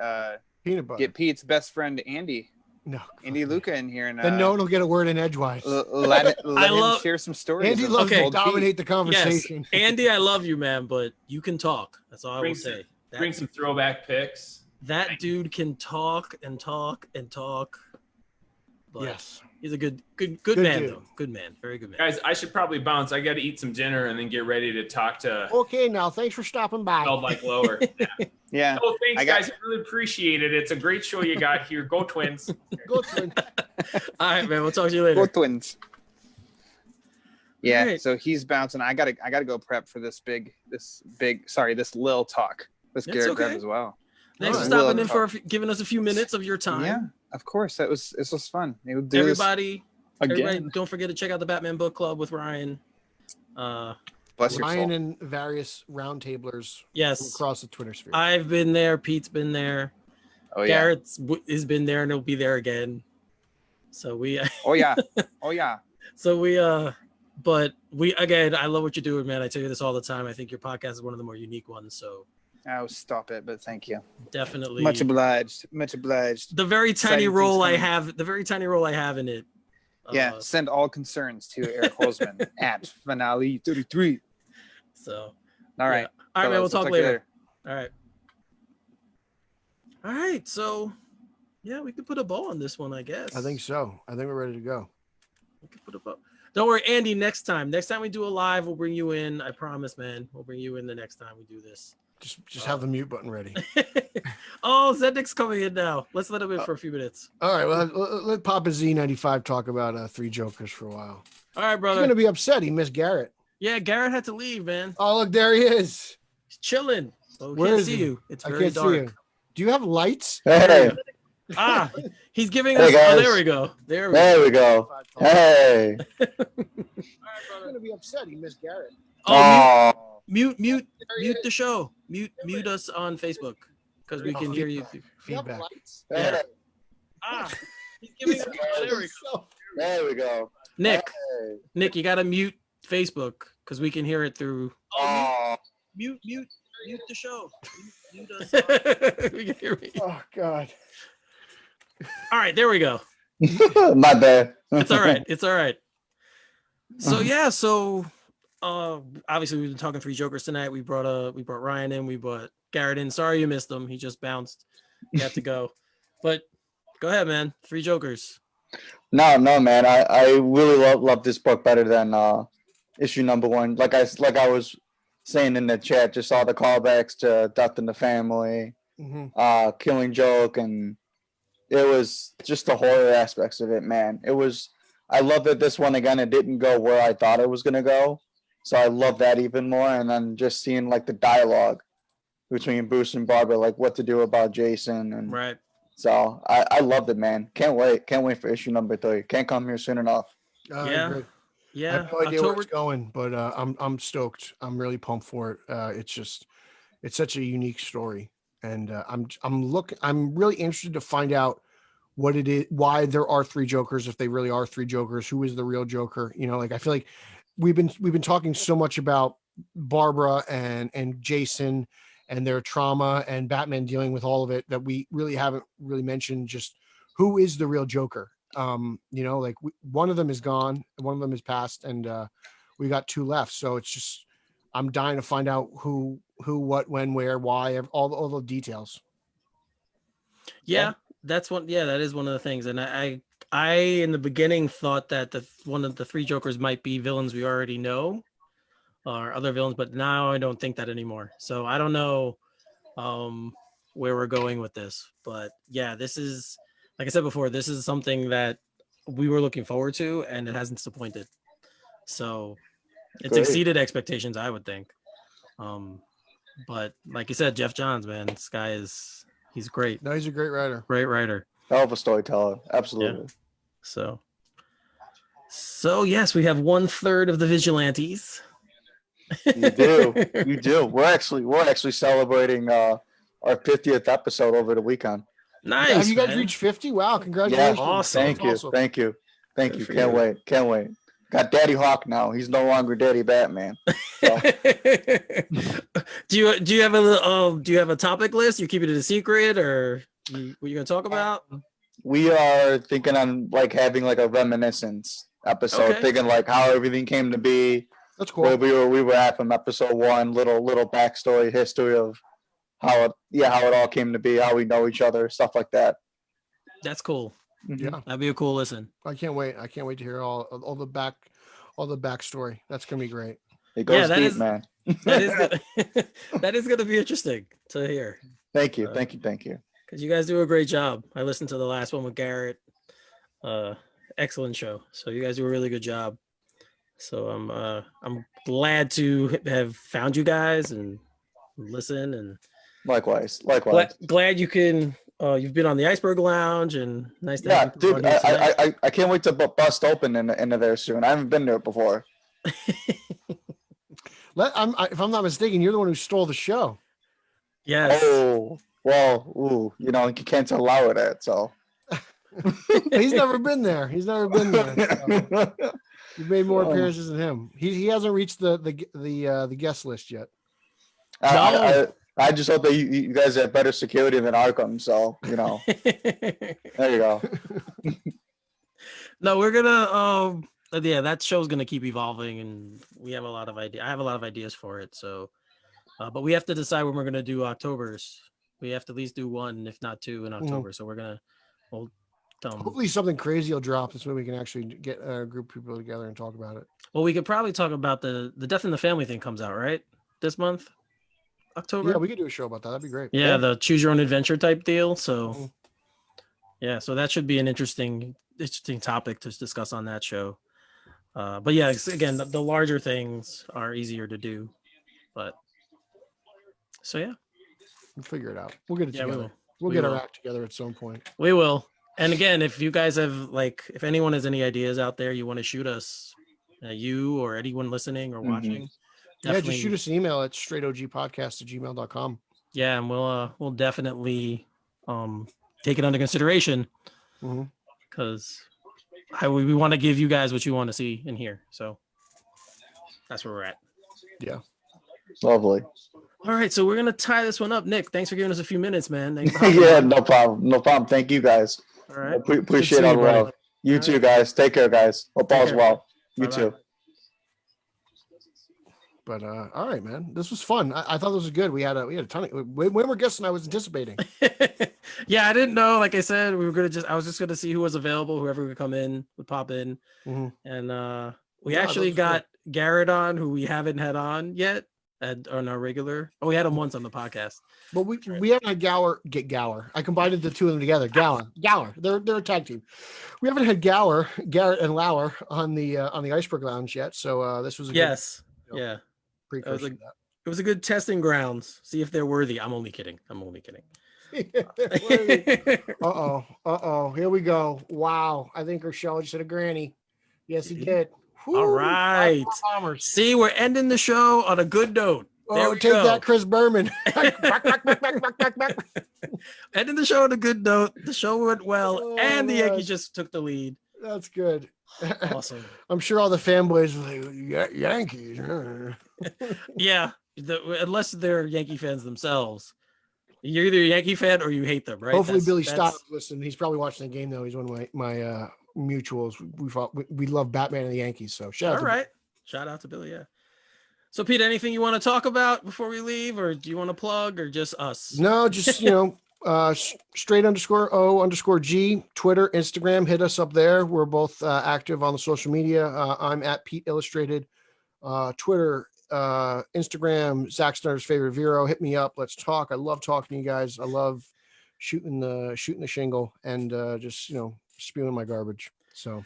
Peanut butter. get Pete's best friend Andy No. Luca in here, and Then no one will get a word in edgewise. let him love- share some stories. Andy of loves Okay. to old Pete. dominate the conversation. Yes, Andy, I love you, man, but you can talk. That's all I Bring will say. Bring some throwback pics. That dude can talk and talk and talk. But Yes. he's a good man, dude. though. Good man. Very good man. Guys, I should probably bounce. I got to eat some dinner and then get ready to talk to Okay, now thanks for stopping by. Felt Like Lower. Yeah. Oh, thanks, guys. I really appreciate it. It's a great show you got here. Go Twins. Go Twins. All right, man. We'll talk to you later. Go Twins. Yeah, Right. so he's bouncing. I gotta go prep for this Lil talk. This It's Garrett okay. Greb as well. Thanks for Alright. stopping Lil in for talk. giving us a few minutes of your time. Yeah, of course. This was fun. We'll do Everybody, this again. everybody, don't forget to check out the Batman Book Club with Ryan. Bless your Ryan soul. and various roundtablers from Yes, across the Twitter sphere. I've been there. Pete's been there. Oh yeah. Garrett's has been there, and he'll be there again. So we, Oh yeah. Oh yeah. but we again. I love what you're doing, man. I tell you this all the time. I think your podcast is one of the more unique ones. So Oh, stop it! But thank you. definitely, Much obliged. Much obliged. the very tiny Exciting role things I coming. have, the very tiny role I have in it. Yeah. Send all concerns to Eric Holzmann at Finale 33. So All right. yeah. All right, man. We'll fellas, talk to you later. All right. All right. So, yeah, we could put a bow on this one, I guess. I think so. I think we're ready to go. We could put a bow. Don't worry, Andy. Next time we do a live, we'll bring you in. I promise, man. We'll bring you in the next time we do this. Just have the mute button ready. Oh, Zednik's coming in now. Let's let him in for a few minutes. All right. Well, let Papa Z95 talk about Three Jokers for a while. All right, He's brother. gonna be upset. He missed Garrett. Yeah, Garrett had to leave, man. Oh, look, there he is. He's chilling. But we Where can't is see he? you. It's I very can't dark. see you. Do you have lights? Hey, He's giving Hey, us. Oh, guys. there we go. There we go. there we go. Hey. He's gonna be upset. He missed Garrett. Oh, Oh, mute There he the is. show. Mute us on Facebook because we can hear you. Do you have Feedback. lights? Yeah. He's giving us. Oh, there we go. there we go. Nick, Hey. Nick, you gotta mute Facebook because we can hear it through. Oh, Mute the show. Mute us. We can hear me. Oh God. All right, there we go. my bad. It's all right. It's all right. So yeah, obviously we've been talking Three Jokers tonight. We brought Ryan in, we brought Garrett in. Sorry you missed him. He just bounced. You have to go. But go ahead, man. Three Jokers. No, man. I really love this book better than issue number 1. Like I was saying in the chat, just all the callbacks to Death in the Family, Killing Joke, and it was just the horror aspects of it, man. I love that this one again, it didn't go where I thought it was gonna go. So I love that even more. And then just seeing like the dialogue between Bruce and Barbara, like what to do about Jason. And Right. so I loved it, man. Can't wait for issue number 3. Can't come here soon enough. I Yeah. agree. I Yeah. have no idea where October. it's going, but I'm stoked. I'm really pumped for it. It's such a unique story, and I'm really interested to find out what it is, why there are 3 Jokers, if they really are 3 Jokers, who is the real Joker. You know, like I feel like we've been talking so much about Barbara and Jason and their trauma and Batman dealing with all of it that we really haven't really mentioned just who is the real Joker. You know, like one of them is gone, one of them is passed, and we got 2 left. So it's just I'm dying to find out who, what, when, where, why, all the details. Yeah, that's one. Yeah, that is one of the things. And I in the beginning thought that one of the 3 Jokers might be villains we already know or other villains, but now I don't think that anymore. So I don't know where we're going with this. But yeah, this is, like I said before, this is something that we were looking forward to, and it hasn't disappointed. So it's Great. exceeded expectations, I would think. But like you said, Geoff Johns, man, this guy he's great. No, he's a great writer. Great writer. Hell of a storyteller. Absolutely. So yes, we have 1/3 of the vigilantes. You do. We're actually celebrating our 50th episode over the weekend. Nice. Have you guys man. reached 50? Wow, congratulations. awesome. Thank you. Awesome. Thank you. Good for Can't wait. Got Daddy Hawk now. He's no longer Daddy Batman. So, do you have a topic list? You keeping it a secret, or what you gonna talk about? we are thinking on like having like a reminiscence episode, Okay. thinking like how everything came to be, That's where cool. we were at from episode 1, little backstory history of how it all came to be, how we know each other, stuff like that. That's cool. Yeah, That'd be a cool listen. I can't wait. I can't wait to hear all the backstory. That's gonna be great. It goes that deep, is- man. That is good. That is going to be interesting to hear. Thank you. Because you guys do a great job. I listened to the last one with Garrett. Excellent show. So you guys do a really good job. So I'm glad to have found you guys and listen, and Likewise. glad you can. You've been on the Iceberg Lounge, and nice to Yeah, have you dude, on here tonight. I can't wait to bust open into there soon. I haven't been there before. If I'm not mistaken, you're the one who stole the show. Yes. Oh, well, ooh, you can't allow that. So He's never been there. So. You've made more appearances than him. He hasn't reached the guest list yet. I just hope that you guys have better security than Arkham. So there you go. No, we're gonna that show's gonna keep evolving, and we have a lot of ideas. I have a lot of ideas for it. So, but we have to decide when we're gonna do Octobers. We have to at least do one, if not two, in October. So we'll hopefully something crazy will drop. This way we can actually get a group of people together and talk about it. Well, we could probably talk about the Death in the Family thing comes out right this month, October. Yeah, we could do a show about that. That'd be great. Yeah, the choose your own adventure type deal. So, yeah, so that should be an interesting topic to discuss on that show. But yeah, again, the larger things are easier to do. But so yeah, we'll figure it out. We'll get it together. We get will. our act together at some point. We will. And again, if you guys have if anyone has any ideas out there you want to shoot us, you or anyone listening or watching, just shoot us an email at straightogpodcast@gmail.com. Yeah, and we'll definitely take it under consideration because we want to give you guys what you want to see and hear. So that's where we're at. Yeah. Lovely. All right, so we're gonna tie this one up. Nick, thanks for giving us a few minutes, man. Yeah, no problem. Thank you guys. All right. Appreciate all the love. You too, guys. Take care, guys. Hope all's well. You Bye-bye. too. But all right, man. This was fun. I thought this was good. We had a ton of way more guests than I was anticipating. Yeah, I didn't know. Like I said, I was just gonna see who was available. Whoever would come in would pop in, and we actually got Garrett on, who we haven't had on yet. On our regular, we had him once on the podcast, but we haven't had Gower. I combined the two of them together. Gower. They're a tag team. We haven't had Garrett and Lauer on the Iceberg Lounge yet. So this was a good, yeah. precursor to that. It was a good testing grounds. See if they're worthy. I'm only kidding. Here we go. Wow. I think Rochelle just hit a granny. Yes, he did. Whew. All right. See, we're ending the show on a good note. There we go. That, Chris Berman. Ending the show on a good note. The show went well, and the Yankees just took the lead. That's good. Awesome. I'm sure all the fanboys were like, Yankees. Yeah, unless they're Yankee fans themselves. You're either a Yankee fan or you hate them, right? Hopefully Billy Stott listening. He's probably watching the game though. He's one of my mutuals. We love Batman and the Yankees. So shout out to Billy. Yeah. So Pete, anything you want to talk about before we leave, or do you want to plug, or just us? No, just straight_O_G, Twitter, Instagram. Hit us up there. We're both active on the social media. I'm at Pete Illustrated. Twitter, Instagram, Zack Snyder's favorite Verra. Hit me up. Let's talk. I love talking to you guys. I love shooting the shingle and just spewing my garbage. So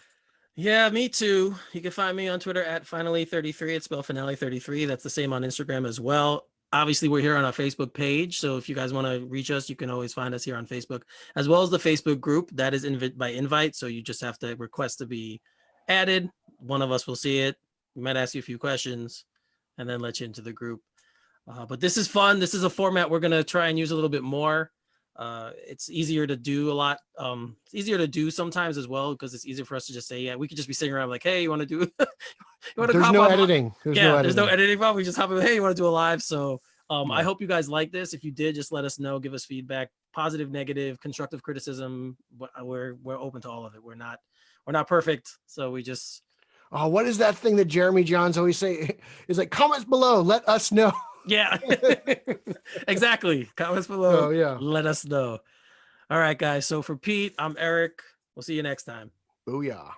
yeah, me too. You can find me on Twitter at finally33. It's spelled finale33. That's the same on Instagram as well. Obviously, we're here on our Facebook page. So if you guys want to reach us, you can always find us here on Facebook, as well as the Facebook group that is by invite. So you just have to request to be added. One of us will see it. We might ask you a few questions and then let you into the group. But this is fun. This is a format we're going to try and use a little bit more. It's easier to do a lot. It's easier to do sometimes as well, because it's easier for us to just say, yeah, we could just be sitting around like, hey, you want to do, you want to There's no editing. There's no editing problem. We just hop in, hey, you want to do a live? So I hope you guys like this. If you did, just let us know, give us feedback, positive, negative, constructive criticism. We're open to all of it. We're not perfect. So we just, what is that thing that Jeremy Johns always say? Is like, comments below, let us know. Yeah, exactly. Comments below. Oh, yeah. Let us know. All right, guys. So for Pete, I'm Eric. We'll see you next time. Booyah.